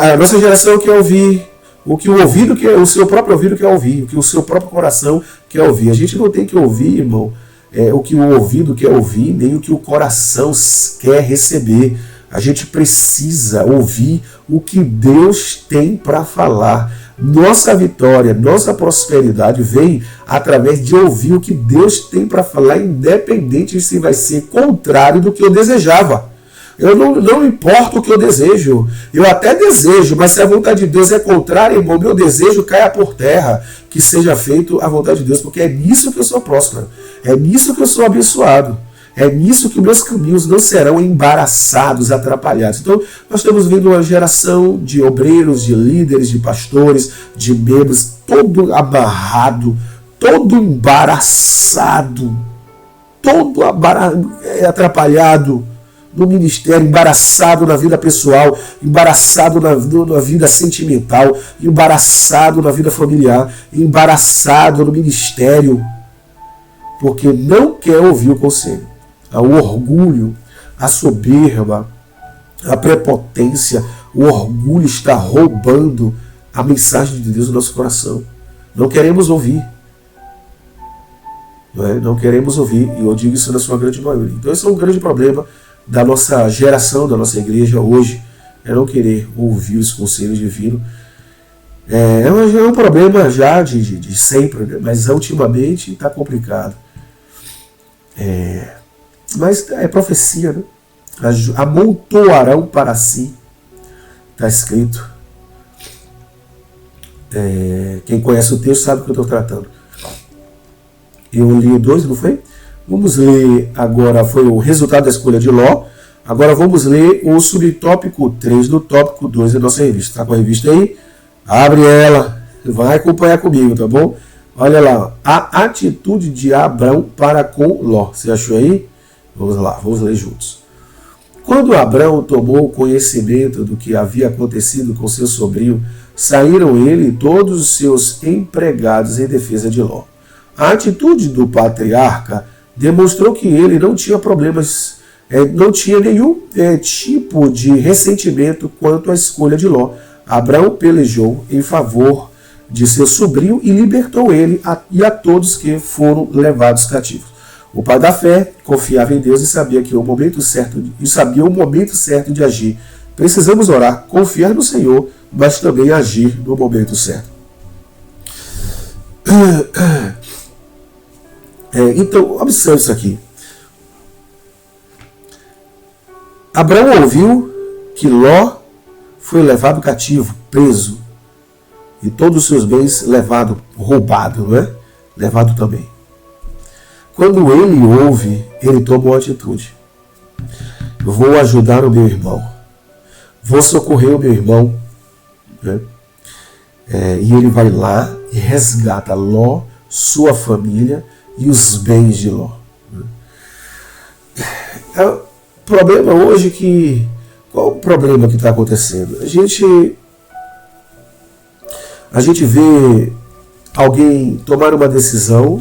A nossa geração quer ouvir o que o ouvido quer, o seu próprio ouvido quer ouvir, o que o seu próprio coração quer ouvir. A gente não tem que ouvir, irmão, o que o ouvido quer ouvir, nem o que o coração quer receber. A gente precisa ouvir o que Deus tem para falar. Nossa vitória, nossa prosperidade vem através de ouvir o que Deus tem para falar, independente se vai ser contrário do que eu desejava. Eu não importa o que eu desejo, eu até desejo, mas se a vontade de Deus é contrária, irmão, meu desejo caia por terra, que seja feito a vontade de Deus, porque é nisso que eu sou próspero, é nisso que eu sou abençoado. É nisso que meus caminhos não serão embaraçados, atrapalhados. Então, nós estamos vendo uma geração de obreiros, de líderes, de pastores, de membros, todo amarrado, todo embaraçado, todo atrapalhado no ministério, embaraçado na vida pessoal, embaraçado na vida sentimental, embaraçado na vida familiar, embaraçado no ministério, porque não quer ouvir o conselho. O orgulho, a soberba, a prepotência, o orgulho está roubando a mensagem de Deus no nosso coração. Não queremos ouvir. Não queremos ouvir, e eu digo isso na sua grande maioria. Então esse é um grande problema da nossa geração, da nossa igreja hoje, é não querer ouvir os conselhos divinos. É um problema já de sempre, né? Mas ultimamente está complicado. Mas é profecia, né? Amontoarão para si, está escrito. Quem conhece o texto sabe o que eu estou tratando. Eu li 2, não foi? Vamos ler agora, foi o resultado da escolha de Ló. Agora vamos ler o subtópico 3 do tópico 2 da nossa revista. Está com a revista aí? Abre ela, vai acompanhar comigo, tá bom? Olha lá, a atitude de Abrão para com Ló. Você achou aí? Vamos lá, vamos ler juntos. Quando Abrão tomou conhecimento do que havia acontecido com seu sobrinho, saíram ele e todos os seus empregados em defesa de Ló. A atitude do patriarca demonstrou que ele não tinha problemas, não tinha nenhum tipo de ressentimento quanto à escolha de Ló. Abrão pelejou em favor de seu sobrinho e libertou ele e a todos que foram levados cativos. O pai da fé confiava em Deus e sabia o momento certo de agir. Precisamos orar, confiar no Senhor, mas também agir no momento certo. Então, observe isso aqui. Abraão ouviu que Ló foi levado cativo, preso, e todos os seus bens roubado, não é? Levado também. Quando ele ouve, ele toma uma atitude. Eu vou ajudar o meu irmão. Vou socorrer o meu irmão. Né? E ele vai lá e resgata Ló, sua família e os bens de Ló. O problema hoje é que... Qual o problema que está acontecendo? A gente vê alguém tomar uma decisão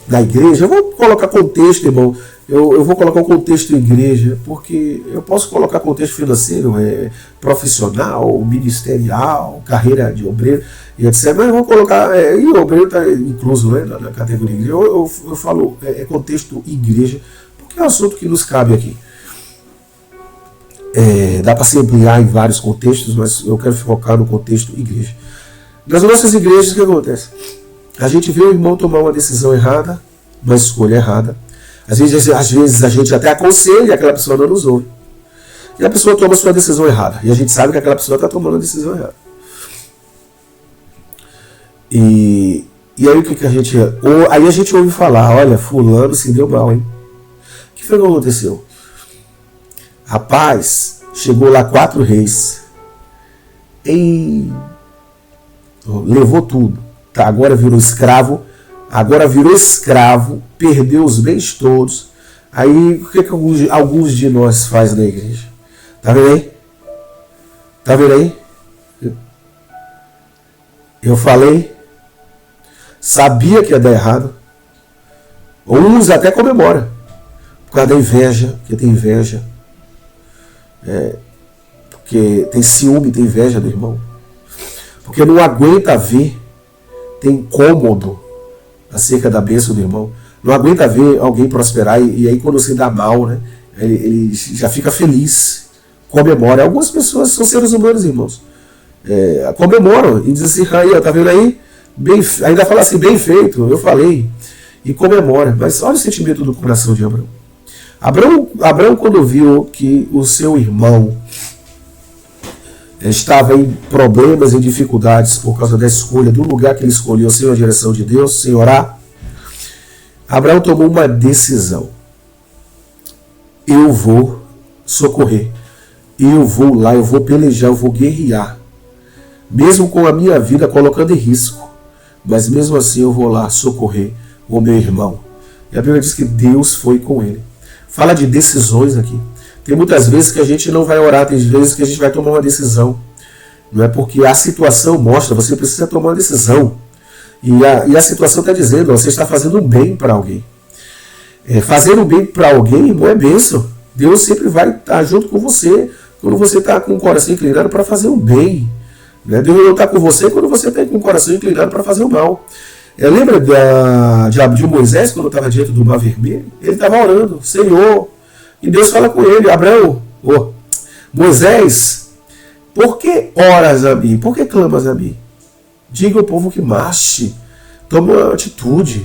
na igreja. Eu vou colocar contexto, irmão. Eu vou colocar o contexto igreja, porque eu posso colocar contexto financeiro, profissional, ministerial, carreira de obreiro, e etc. Mas eu vou colocar, e o obreiro está incluso, né, na categoria igreja. Eu falo contexto igreja, porque é um assunto que nos cabe aqui. Dá para se ampliar em vários contextos, mas eu quero focar no contexto igreja. Nas nossas igrejas, o que acontece? A gente vê o irmão tomar uma decisão errada, uma escolha errada. Às vezes a gente até aconselha e aquela pessoa não nos ouve. E a pessoa toma a sua decisão errada. E a gente sabe que aquela pessoa está tomando a decisão errada. E aí o que a gente... Aí a gente ouve falar, olha, fulano se deu mal, hein? O que foi que aconteceu? Rapaz, chegou lá 4 reis. Levou tudo. Tá, agora virou escravo, perdeu os bens todos. Aí o que alguns de nós faz na igreja? Tá vendo aí? Tá vendo aí? Eu falei, sabia que ia dar errado. Uns até comemoram, por causa da inveja, porque tem inveja. Porque tem ciúme, tem inveja do irmão. Porque não aguenta ver, tem incômodo acerca da bênção do irmão. Não aguenta ver alguém prosperar e aí quando se dá mal, né, ele já fica feliz, comemora. Algumas pessoas são seres humanos, irmãos. Comemoram e dizem assim, aí, tá vendo aí? Ainda fala assim, bem feito, eu falei. E comemora. Mas olha o sentimento do coração de Abraão. Abraão, quando viu que o seu irmão estava em problemas e dificuldades por causa da escolha do lugar que ele escolheu sem a direção de Deus, sem orar, Abraão tomou uma decisão. Eu vou socorrer. Eu vou lá, eu vou pelejar, eu vou guerrear. Mesmo com a minha vida colocando em risco. Mas mesmo assim eu vou lá socorrer o meu irmão. E a Bíblia diz que Deus foi com ele. Fala de decisões aqui. Tem muitas vezes que a gente não vai orar, tem vezes que a gente vai tomar uma decisão. Não é porque a situação mostra, você precisa tomar uma decisão. E a situação está dizendo, você está fazendo um bem para alguém. Fazer um bem para alguém, irmão, é bênção. Deus sempre vai estar junto com você quando você está com o coração inclinado para fazer um bem. Né? Deus não está com você quando você está com o coração inclinado para fazer o mal. Lembra de Moisés, quando estava diante do Mar Vermelho? Ele estava orando, Senhor, e Deus fala com ele, Abraão, Moisés, por que oras a mim? Por que clamas a mim? Diga ao povo que marche, toma uma atitude.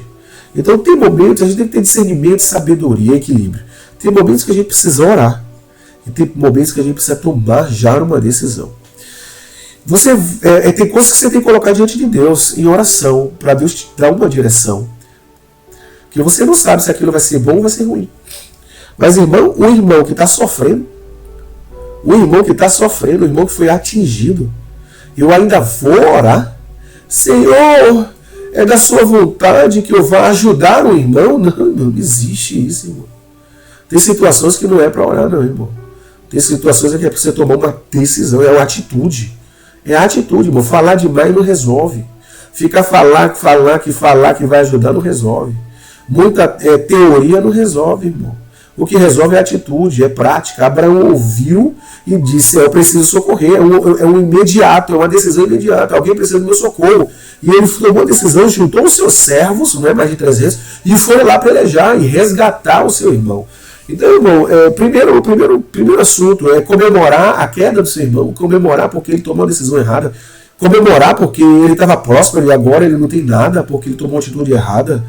Então tem momentos, a gente tem que ter discernimento, sabedoria, equilíbrio. Tem momentos que a gente precisa orar, e tem momentos que a gente precisa tomar já uma decisão. Tem coisas que você tem que colocar diante de Deus em oração, para Deus te dar uma direção. Porque você não sabe se aquilo vai ser bom ou vai ser ruim. Mas, irmão, o irmão que está sofrendo, o irmão que foi atingido, eu ainda vou orar. Senhor, é da sua vontade que eu vá ajudar o irmão? Não existe isso, irmão. Tem situações que não é para orar, não, irmão. Tem situações que é para você tomar uma decisão, é uma atitude. É a atitude, irmão. Falar demais não resolve. Ficar falar que vai ajudar não resolve. Muita teoria não resolve, irmão. O que resolve é atitude, é prática. Abraão ouviu e disse, eu preciso socorrer. É um imediato, é uma decisão imediata. Alguém precisa do meu socorro. E ele tomou a decisão, juntou os seus servos, não é mais de 300, e foi lá pelejar e resgatar o seu irmão. Então, irmão, primeiro assunto é comemorar a queda do seu irmão, comemorar porque ele tomou a decisão errada, comemorar porque ele estava próspero e agora ele não tem nada, porque ele tomou uma atitude errada.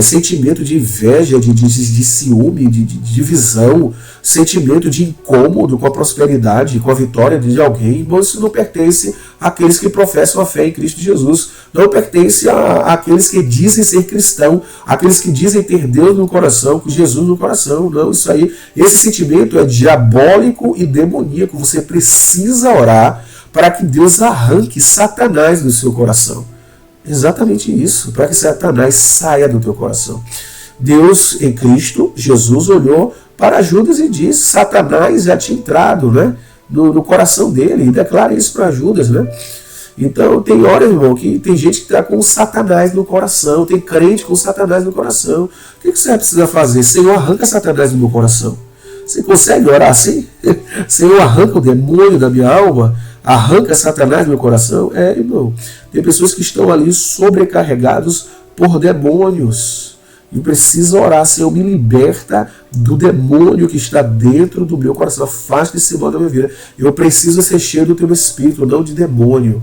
sentimento de inveja, de ciúme, de divisão, sentimento de incômodo com a prosperidade, com a vitória de alguém. Bom, isso não pertence àqueles que professam a fé em Cristo Jesus, não pertence àqueles que dizem ser cristão, àqueles que dizem ter Deus no coração, com Jesus no coração. Não, isso aí, esse sentimento é diabólico e demoníaco. Você precisa orar para que Deus arranque Satanás do seu coração. Exatamente isso, para que Satanás saia do teu coração. Deus, em Cristo, Jesus olhou para Judas e disse: Satanás já tinha entrado, né, no coração dele, e declara isso para Judas, né? Então tem hora, irmão, que tem gente que está com Satanás no coração, tem crente com Satanás no coração. O que você precisa fazer? Senhor, arranca Satanás do meu coração. Você consegue orar assim? Senhor, arranca o demônio da minha alma, arranca Satanás do meu coração. Irmão, tem pessoas que estão ali sobrecarregados por demônios. E precisa orar: Senhor, me liberta do demônio que está dentro do meu coração. Afasta esse mal da minha vida. Eu preciso ser cheio do teu Espírito, não de demônio.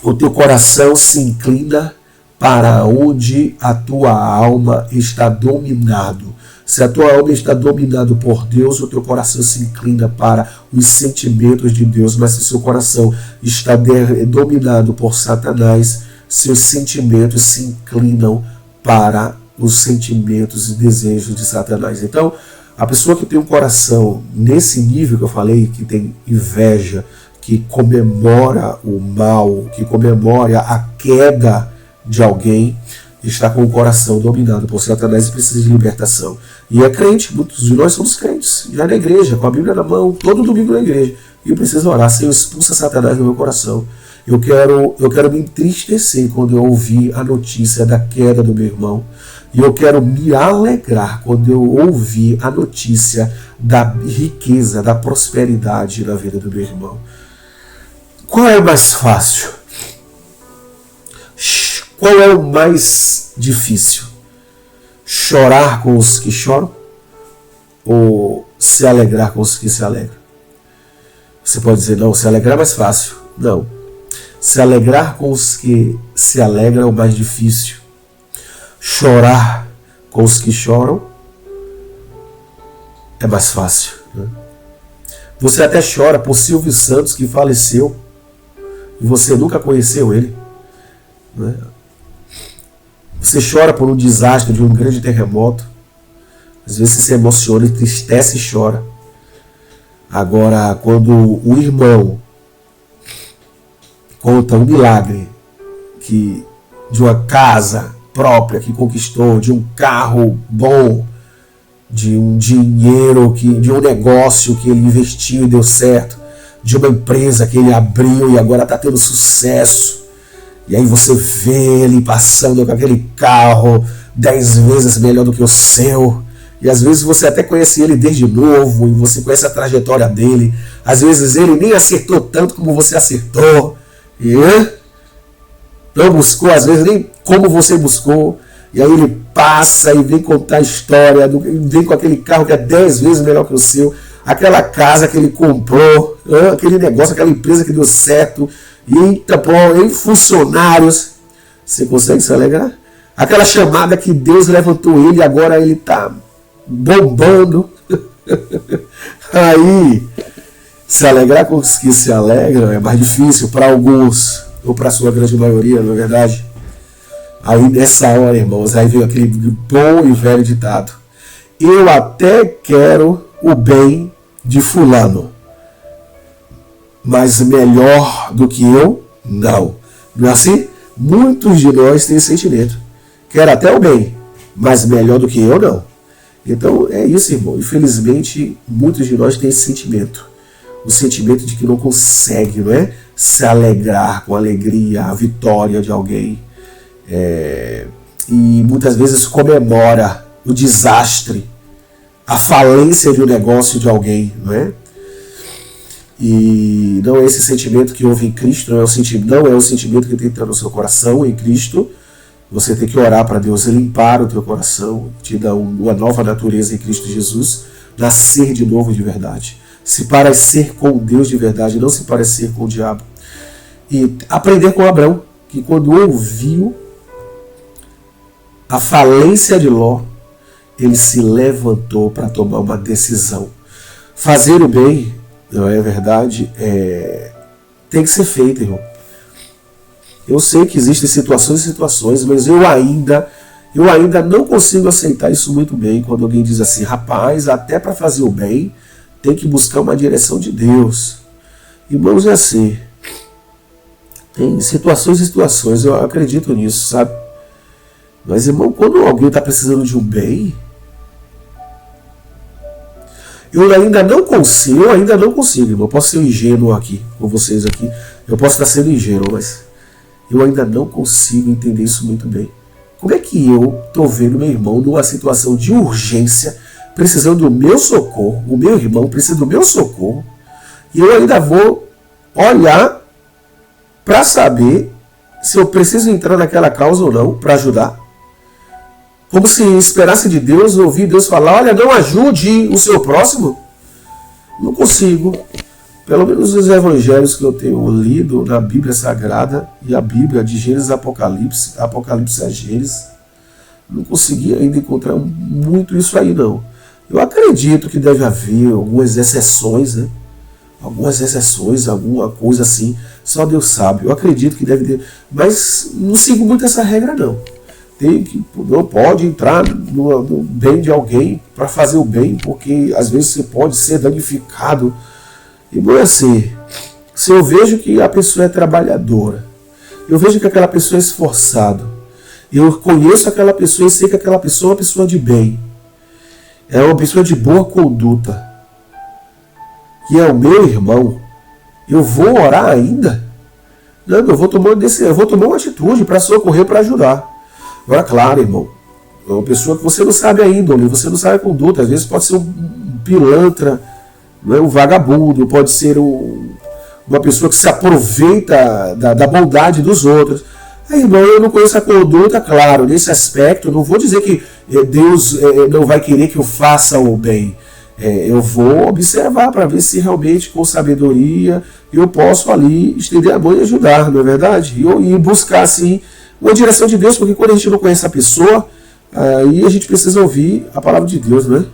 O teu coração se inclina para onde a tua alma está dominado. Se a tua alma está dominada por Deus, o teu coração se inclina para os sentimentos de Deus. Mas se o seu coração está dominado por Satanás, seus sentimentos se inclinam para os sentimentos e desejos de Satanás. Então, a pessoa que tem um coração nesse nível que eu falei, que tem inveja, que comemora o mal, que comemora a queda de alguém, está com o coração dominado por Satanás e precisa de libertação. E é crente, muitos de nós somos crentes, já na igreja, com a Bíblia na mão, todo domingo na igreja. E eu preciso orar: Senhor, expulsa Satanás do meu coração. Eu quero me entristecer quando eu ouvir a notícia da queda do meu irmão. E eu quero me alegrar quando eu ouvir a notícia da riqueza, da prosperidade na vida do meu irmão. Qual é o mais fácil? Qual é o mais difícil? Chorar com os que choram ou se alegrar com os que se alegram? Você pode dizer: não, se alegrar é mais fácil. Não. Se alegrar com os que se alegram é o mais difícil. Chorar com os que choram é mais fácil, né? Você até chora por Silvio Santos, que faleceu, e você nunca conheceu ele, né? Você chora por um desastre de um grande terremoto. Às vezes você se emociona, entristece e chora. Agora, quando o irmão conta um milagre de uma casa própria que conquistou, de um carro bom, de um dinheiro, de um negócio que ele investiu e deu certo, de uma empresa que ele abriu e agora está tendo sucesso, e aí você vê ele passando com aquele carro 10 vezes melhor do que o seu, e às vezes você até conhece ele desde novo, e você conhece a trajetória dele, às vezes ele nem acertou tanto como você acertou, e não buscou, às vezes, nem como você buscou. E aí ele passa e vem contar a história, vem com aquele carro que é 10 vezes melhor que o seu, aquela casa que ele comprou, aquele negócio, aquela empresa que deu certo, e funcionários. Você consegue se alegrar? Aquela chamada que Deus levantou ele e agora ele está bombando. Aí, se alegrar com os que se alegram é mais difícil para alguns, ou para a sua grande maioria, não é verdade? Aí nessa hora, irmãos, aí veio aquele bom e velho ditado: eu até quero o bem de fulano, mas melhor do que eu, não. Não é assim? Muitos de nós têm esse sentimento. Quero até o bem, mas melhor do que eu, não. Então é isso, irmão. Infelizmente, muitos de nós têm esse sentimento. O sentimento de que não consegue, não é? Se alegrar com a alegria, a vitória de alguém. E muitas vezes comemora o desastre, a falência de um negócio de alguém, não é? E não é esse sentimento que houve em Cristo, não é o sentimento que tem que estar no seu coração em Cristo. Você tem que orar para Deus limpar o teu coração, te dar uma nova natureza em Cristo Jesus, nascer de novo de verdade, se parecer com Deus de verdade, não se parecer com o diabo. E aprender com Abraão, que quando ouviu a falência de Ló, ele se levantou para tomar uma decisão. Fazer o bem, não é verdade, tem que ser feito, irmão. Eu sei que existem situações e situações, mas eu ainda não consigo aceitar isso muito bem quando alguém diz assim, rapaz, até para fazer o bem tem que buscar uma direção de Deus. Irmãos, é assim. Tem situações e situações, eu acredito nisso, sabe? Mas, irmão, quando alguém está precisando de um bem, eu ainda não consigo, irmão. Eu posso ser ingênuo aqui, com vocês aqui. Eu posso estar sendo ingênuo, mas eu ainda não consigo entender isso muito bem. Como é que eu estou vendo meu irmão numa situação de urgência, precisando do meu socorro, o meu irmão precisa do meu socorro, e eu ainda vou olhar para saber se eu preciso entrar naquela causa ou não, para ajudar? Como se esperasse de Deus, ouvir Deus falar, olha, não ajude o seu próximo? Não consigo. Pelo menos os evangelhos que eu tenho lido na Bíblia Sagrada e a Bíblia de Gênesis e Apocalipse, Apocalipse a Gênesis, não consegui ainda encontrar muito isso aí, não. Eu acredito que deve haver algumas exceções, né? Algumas exceções, alguma coisa assim, só Deus sabe. Eu acredito que deve ter, mas não sigo muito essa regra, não. Não pode entrar no bem de alguém para fazer o bem, porque às vezes você pode ser danificado. E não é assim. Se eu vejo que a pessoa é trabalhadora, eu vejo que aquela pessoa é esforçada, eu conheço aquela pessoa e sei que aquela pessoa é uma pessoa de bem, é uma pessoa de boa conduta, e é o meu irmão, eu vou orar ainda? Não, eu vou tomar uma atitude para socorrer, para ajudar. Agora, claro, irmão, é uma pessoa que você não sabe a índole, você não sabe a conduta, às vezes pode ser um pilantra, um vagabundo, pode ser uma pessoa que se aproveita da bondade dos outros. Aí, irmão, eu não conheço a conduta, claro, nesse aspecto, não vou dizer que Deus não vai querer que eu faça o bem. Eu vou observar para ver se realmente com sabedoria eu posso ali estender a mão e ajudar, não é verdade? E buscar assim uma direção de Deus, porque quando a gente não conhece a pessoa, aí a gente precisa ouvir a palavra de Deus, né?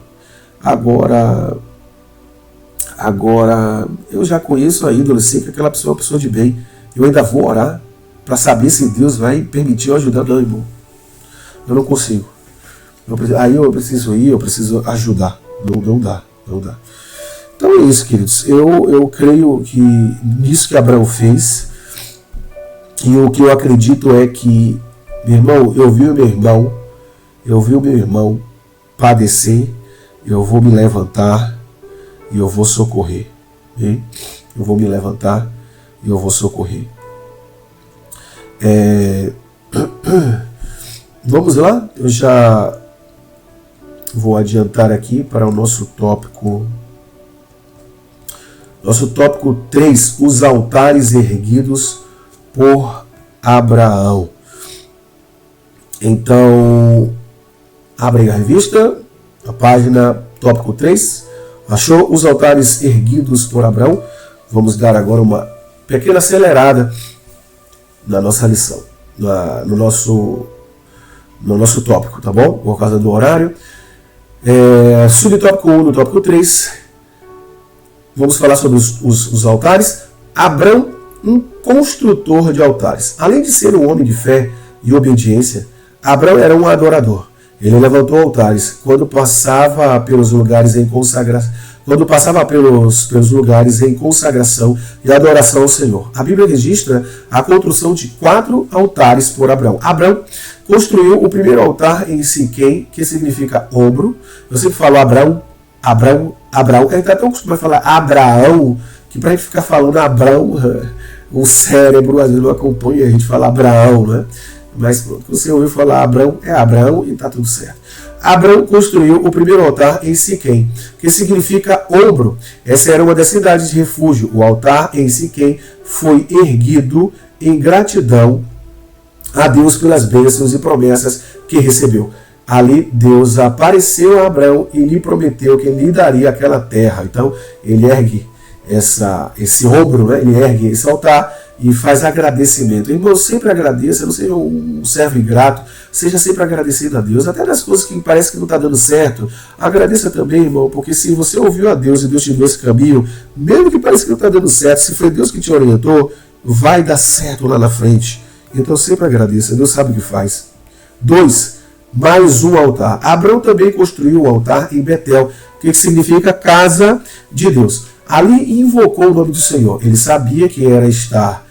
Agora eu já conheço a índole, sei que aquela pessoa é uma pessoa de bem. Eu ainda vou orar para saber se Deus vai permitir eu ajudar. Não, irmão. Eu não consigo. Aí eu preciso ajudar. Não dá. Então é isso, queridos. Eu creio que nisso que Abraão fez, e o que eu acredito é que, meu irmão, eu vi o meu irmão padecer, eu vou me levantar e eu vou socorrer. Hein? Eu vou me levantar e eu vou socorrer. Vamos lá? Eu já vou adiantar aqui para o nosso tópico. Nosso tópico 3, os altares erguidos por Abraão. Então, abre a revista, a página tópico 3. Achou os altares erguidos por Abraão? Vamos dar agora uma pequena acelerada na nossa lição, no nosso tópico, tá bom? Por causa do horário. Subtópico 1 no tópico 3. Vamos falar sobre os altares. Abraão, um construtor de altares. Além de ser um homem de fé e obediência, Abraão era um adorador. Ele levantou altares quando passava pelos lugares em consagração. E adoração ao Senhor. A Bíblia registra a construção de 4 altares por Abraão. Abraão construiu o primeiro altar em Siquém, que significa ombro. Eu sempre falo Abraão. A gente está tão acostumado a falar Abraão, que para a gente ficar falando Abraão, o cérebro às vezes não acompanha a gente falar Abraão, né? Mas quando você ouviu falar Abraão, é Abraão e está tudo certo. Abraão construiu o primeiro altar em Siquém, que significa ombro. Essa era uma das cidades de refúgio. O altar em Siquém foi erguido em gratidão a Deus pelas bênçãos e promessas que recebeu. Ali Deus apareceu a Abraão e lhe prometeu que ele lhe daria aquela terra. Então ele ergue esse ombro, né? Ele ergue esse altar e faz agradecimento. Irmão, sempre agradeça, não seja um servo ingrato, seja sempre agradecido a Deus, até nas coisas que parece que não está dando certo. Agradeça também, irmão, porque se você ouviu a Deus e Deus te deu esse caminho, mesmo que pareça que não está dando certo, se foi Deus que te orientou, vai dar certo lá na frente. Então sempre agradeça, Deus sabe o que faz. 2. Mais um altar. Abraão também construiu um altar em Betel, que significa casa de Deus. Ali invocou o nome do Senhor. Ele sabia que era estar.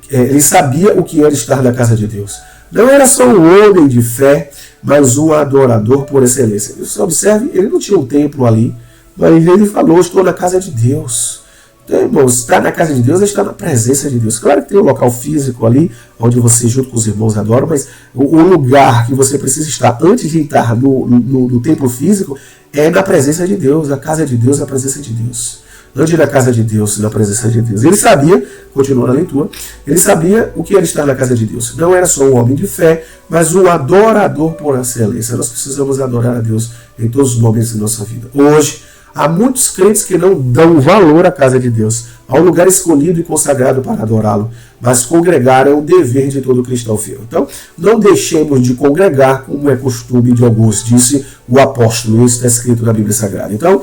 Ele sabia o que era estar na casa de Deus. Não era só um homem de fé, mas um adorador por excelência. Você observe, ele não tinha um templo ali, mas ele falou: estou na casa de Deus. Então, irmãos, estar na casa de Deus é estar na presença de Deus. Claro que tem um local físico ali, onde você, junto com os irmãos, adora, mas o lugar que você precisa estar antes de entrar no templo físico é na presença de Deus. A casa de Deus é a presença de Deus. Antes da casa de Deus, na presença de Deus. Ele sabia, continuando a leitura, ele sabia o que era estar na casa de Deus. Não era só um homem de fé, mas um adorador por excelência. Nós precisamos adorar a Deus em todos os momentos da nossa vida. Hoje, há muitos crentes que não dão valor à casa de Deus, ao lugar escolhido e consagrado para adorá-lo, mas congregar é um dever de todo cristão fiel. Então, não deixemos de congregar como é costume de alguns, disse o apóstolo. Isso está escrito na Bíblia Sagrada. Então,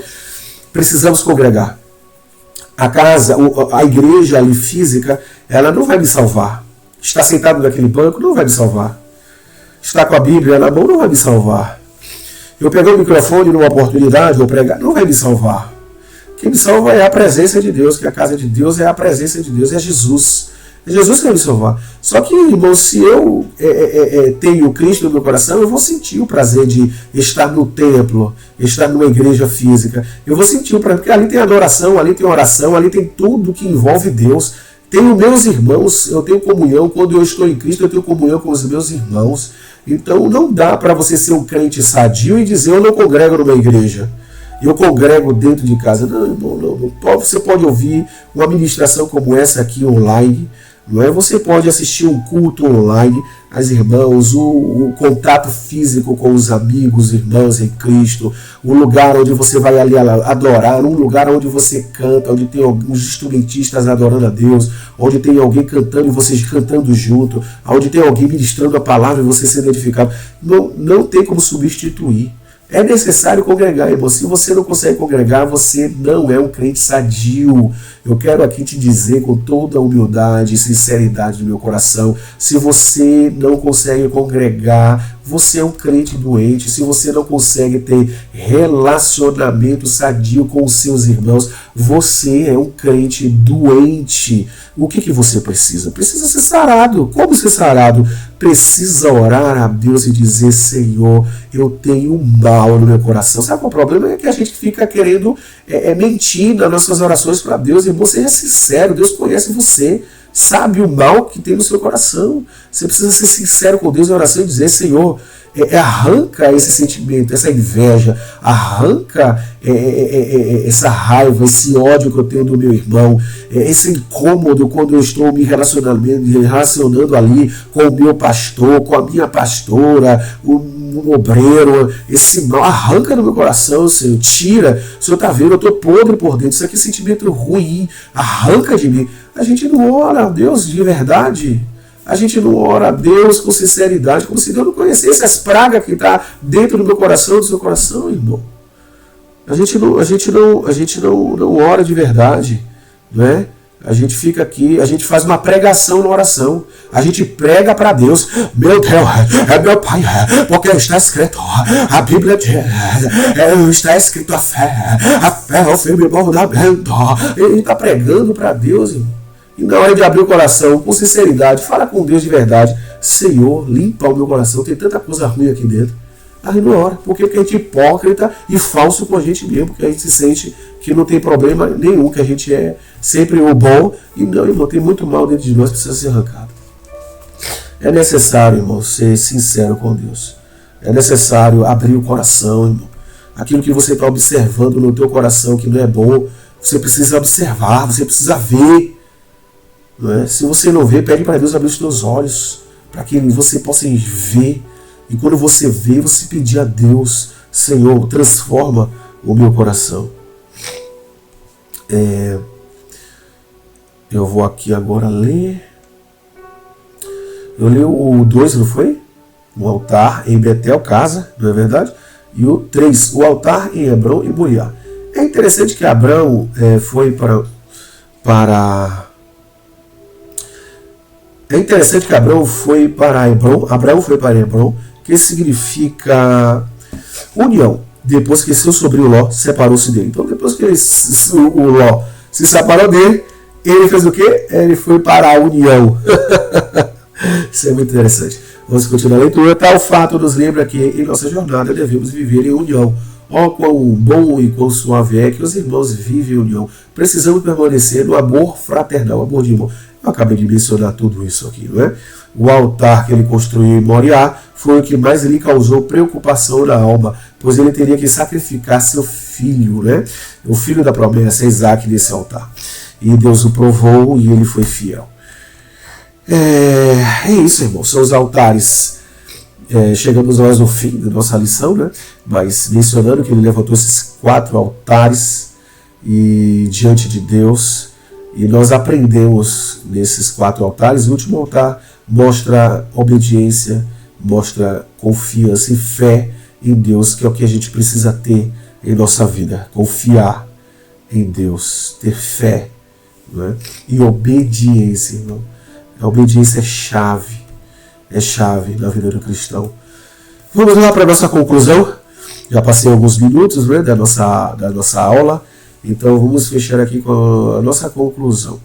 precisamos congregar. A casa, a igreja ali física, ela não vai me salvar. Estar sentado naquele banco não vai me salvar. Estar com a Bíblia na mão não vai me salvar. Eu pegar o microfone numa oportunidade, ou pregar, não vai me salvar. Quem me salva é a presença de Deus, que a casa de Deus é a presença de Deus, é Jesus. É Jesus que vai me salvar. Só que, irmão, se eu tenho Cristo no meu coração, eu vou sentir o prazer de estar no templo, estar numa igreja física. Eu vou sentir o prazer, porque ali tem adoração, ali tem oração, ali tem tudo que envolve Deus. Tenho meus irmãos, eu tenho comunhão. Quando eu estou em Cristo, eu tenho comunhão com os meus irmãos. Então não dá para você ser um crente sadio e dizer: eu não congrego numa igreja, eu congrego dentro de casa. Não, irmão, não. Você pode ouvir uma ministração como essa aqui online, não é? Você pode assistir um culto online, as irmãos, o contato físico com os amigos, irmãos em Cristo, o lugar onde você vai ali adorar, um lugar onde você canta, onde tem alguns instrumentistas adorando a Deus, onde tem alguém cantando e vocês cantando junto, onde tem alguém ministrando a palavra e você sendo edificado. Não tem como substituir. É necessário congregar, irmão. Se você não consegue congregar, você não é um crente sadio. Eu quero aqui te dizer com toda a humildade e sinceridade do meu coração: se você não consegue congregar, você é um crente doente. Se você não consegue ter relacionamento sadio com os seus irmãos, você é um crente doente. O que você precisa? Precisa ser sarado. Como ser sarado? Precisa orar a Deus e dizer: Senhor, eu tenho mal no meu coração. Sabe qual é o problema? É que a gente fica querendo mentir nas nossas orações para Deus. E você seja sincero, Deus conhece você, sabe o mal que tem no seu coração. Você precisa ser sincero com Deus na oração e dizer: Senhor, arranca esse sentimento, essa inveja, arranca essa raiva, esse ódio que eu tenho do meu irmão, esse incômodo quando eu estou me relacionando ali com o meu pastor, com a minha pastora, um obreiro. Esse mal arranca do meu coração, Senhor, tira. O Senhor está vendo, eu estou podre por dentro, isso aqui é sentimento ruim, arranca de mim. A gente não ora a Deus de verdade. A gente não ora a Deus com sinceridade, como se Deus não conhecesse as pragas que está dentro do meu coração, do seu coração, irmão. A gente não ora de verdade, não é? A gente fica aqui, a gente faz uma pregação na oração. A gente prega para Deus: meu Deus, é meu Pai, porque está escrito, a Bíblia diz, está escrito a fé é o firme fundamento. Ele está pregando para Deus, irmão. E na hora de abrir o coração, com sinceridade, fala com Deus de verdade: Senhor, limpa o meu coração, tem tanta coisa ruim aqui dentro. Aí não ora, porque a gente é hipócrita e falso com a gente mesmo, porque a gente se sente que não tem problema nenhum, que a gente é sempre o bom. E não, irmão, tem muito mal dentro de nós que precisa ser arrancado. É necessário, irmão, ser sincero com Deus. É necessário abrir o coração, irmão. Aquilo que você está observando no teu coração que não é bom, você precisa observar, você precisa ver. Não é? Se você não vê, pede para Deus abrir os teus olhos, para que você possa ver. E quando você vê, você pedir a Deus: Senhor, transforma o meu coração. Eu vou aqui agora ler. Eu li o 2, não foi? O altar em Betel, casa, não é verdade? E o 3, o altar em Hebrão e Moriá. É interessante que Abraão foi É interessante que Abraão foi para Hebrom, que significa união. Depois que seu sobrinho Ló separou-se dele. Então, depois que o Ló se separou dele, ele fez o quê? Ele foi para a união. Isso é muito interessante. Vamos continuar a leitura. Tal fato nos lembra que em nossa jornada devemos viver em união. Ó, quão bom e quão suave é que os irmãos vivem em união. Precisamos permanecer no amor fraternal, amor de irmão. Eu acabei de mencionar tudo isso aqui, não é? O altar que ele construiu em Moriá foi o que mais lhe causou preocupação na alma, pois ele teria que sacrificar seu filho, né? O filho da promessa, Isaac, nesse altar. E Deus o provou e ele foi fiel. É isso, irmão. São os altares. Chegamos nós no fim da nossa lição, né? Mas mencionando que ele levantou esses 4 altares e diante de Deus. E nós aprendemos nesses 4 altares. O último altar mostra obediência, mostra confiança e fé em Deus, que é o que a gente precisa ter em nossa vida. Confiar em Deus, ter fé, né? E obediência, irmão. A obediência é chave na vida do cristão. Vamos lá para a nossa conclusão. Já passei alguns minutos, né, da nossa aula, então vamos fechar aqui com a nossa conclusão.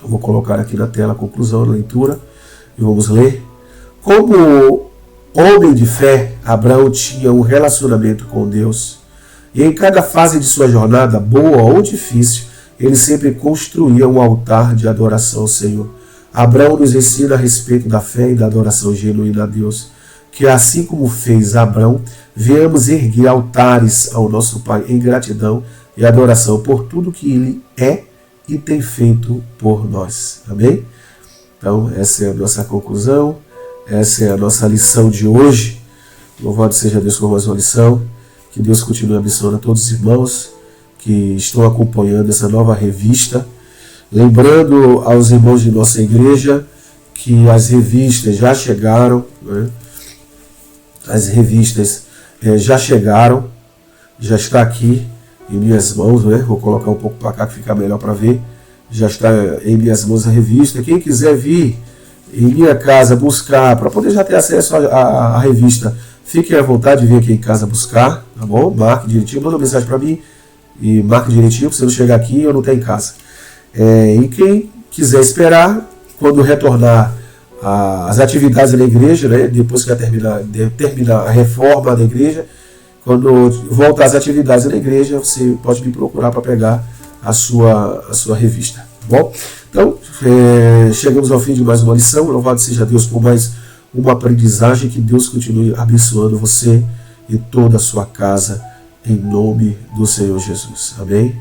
Eu vou colocar aqui na tela a conclusão da leitura e vamos ler. Como homem de fé, Abraão tinha um relacionamento com Deus, e em cada fase de sua jornada, boa ou difícil, ele sempre construía um altar de adoração ao Senhor. Abraão nos ensina a respeito da fé e da adoração genuína a Deus, que assim como fez Abraão, venhamos erguer altares ao nosso Pai em gratidão e adoração por tudo que Ele é e tem feito por nós. Amém? Então, essa é a nossa conclusão, essa é a nossa lição de hoje. Louvado seja Deus por mais uma lição. Que Deus continue abençoando a todos os irmãos que estão acompanhando essa nova revista. Lembrando aos irmãos de nossa igreja que as revistas já chegaram, né? As revistas já chegaram, já está aqui em minhas mãos, né? Vou colocar um pouco para cá que fica melhor para ver. Já está em minhas mãos a revista. Quem quiser vir em minha casa buscar, para poder já ter acesso à revista, fiquem à vontade de vir aqui em casa buscar, tá bom? Marque direitinho, manda uma mensagem para mim e marque direitinho, para você não chegar aqui e eu não estar em casa. E quem quiser esperar, quando retornar as atividades da igreja, né, depois que terminar a reforma da igreja, quando voltar às atividades da igreja, você pode me procurar para pegar a sua revista. Tá bom? Então, chegamos ao fim de mais uma lição. Louvado seja Deus por mais uma aprendizagem. Que Deus continue abençoando você e toda a sua casa, em nome do Senhor Jesus. Amém?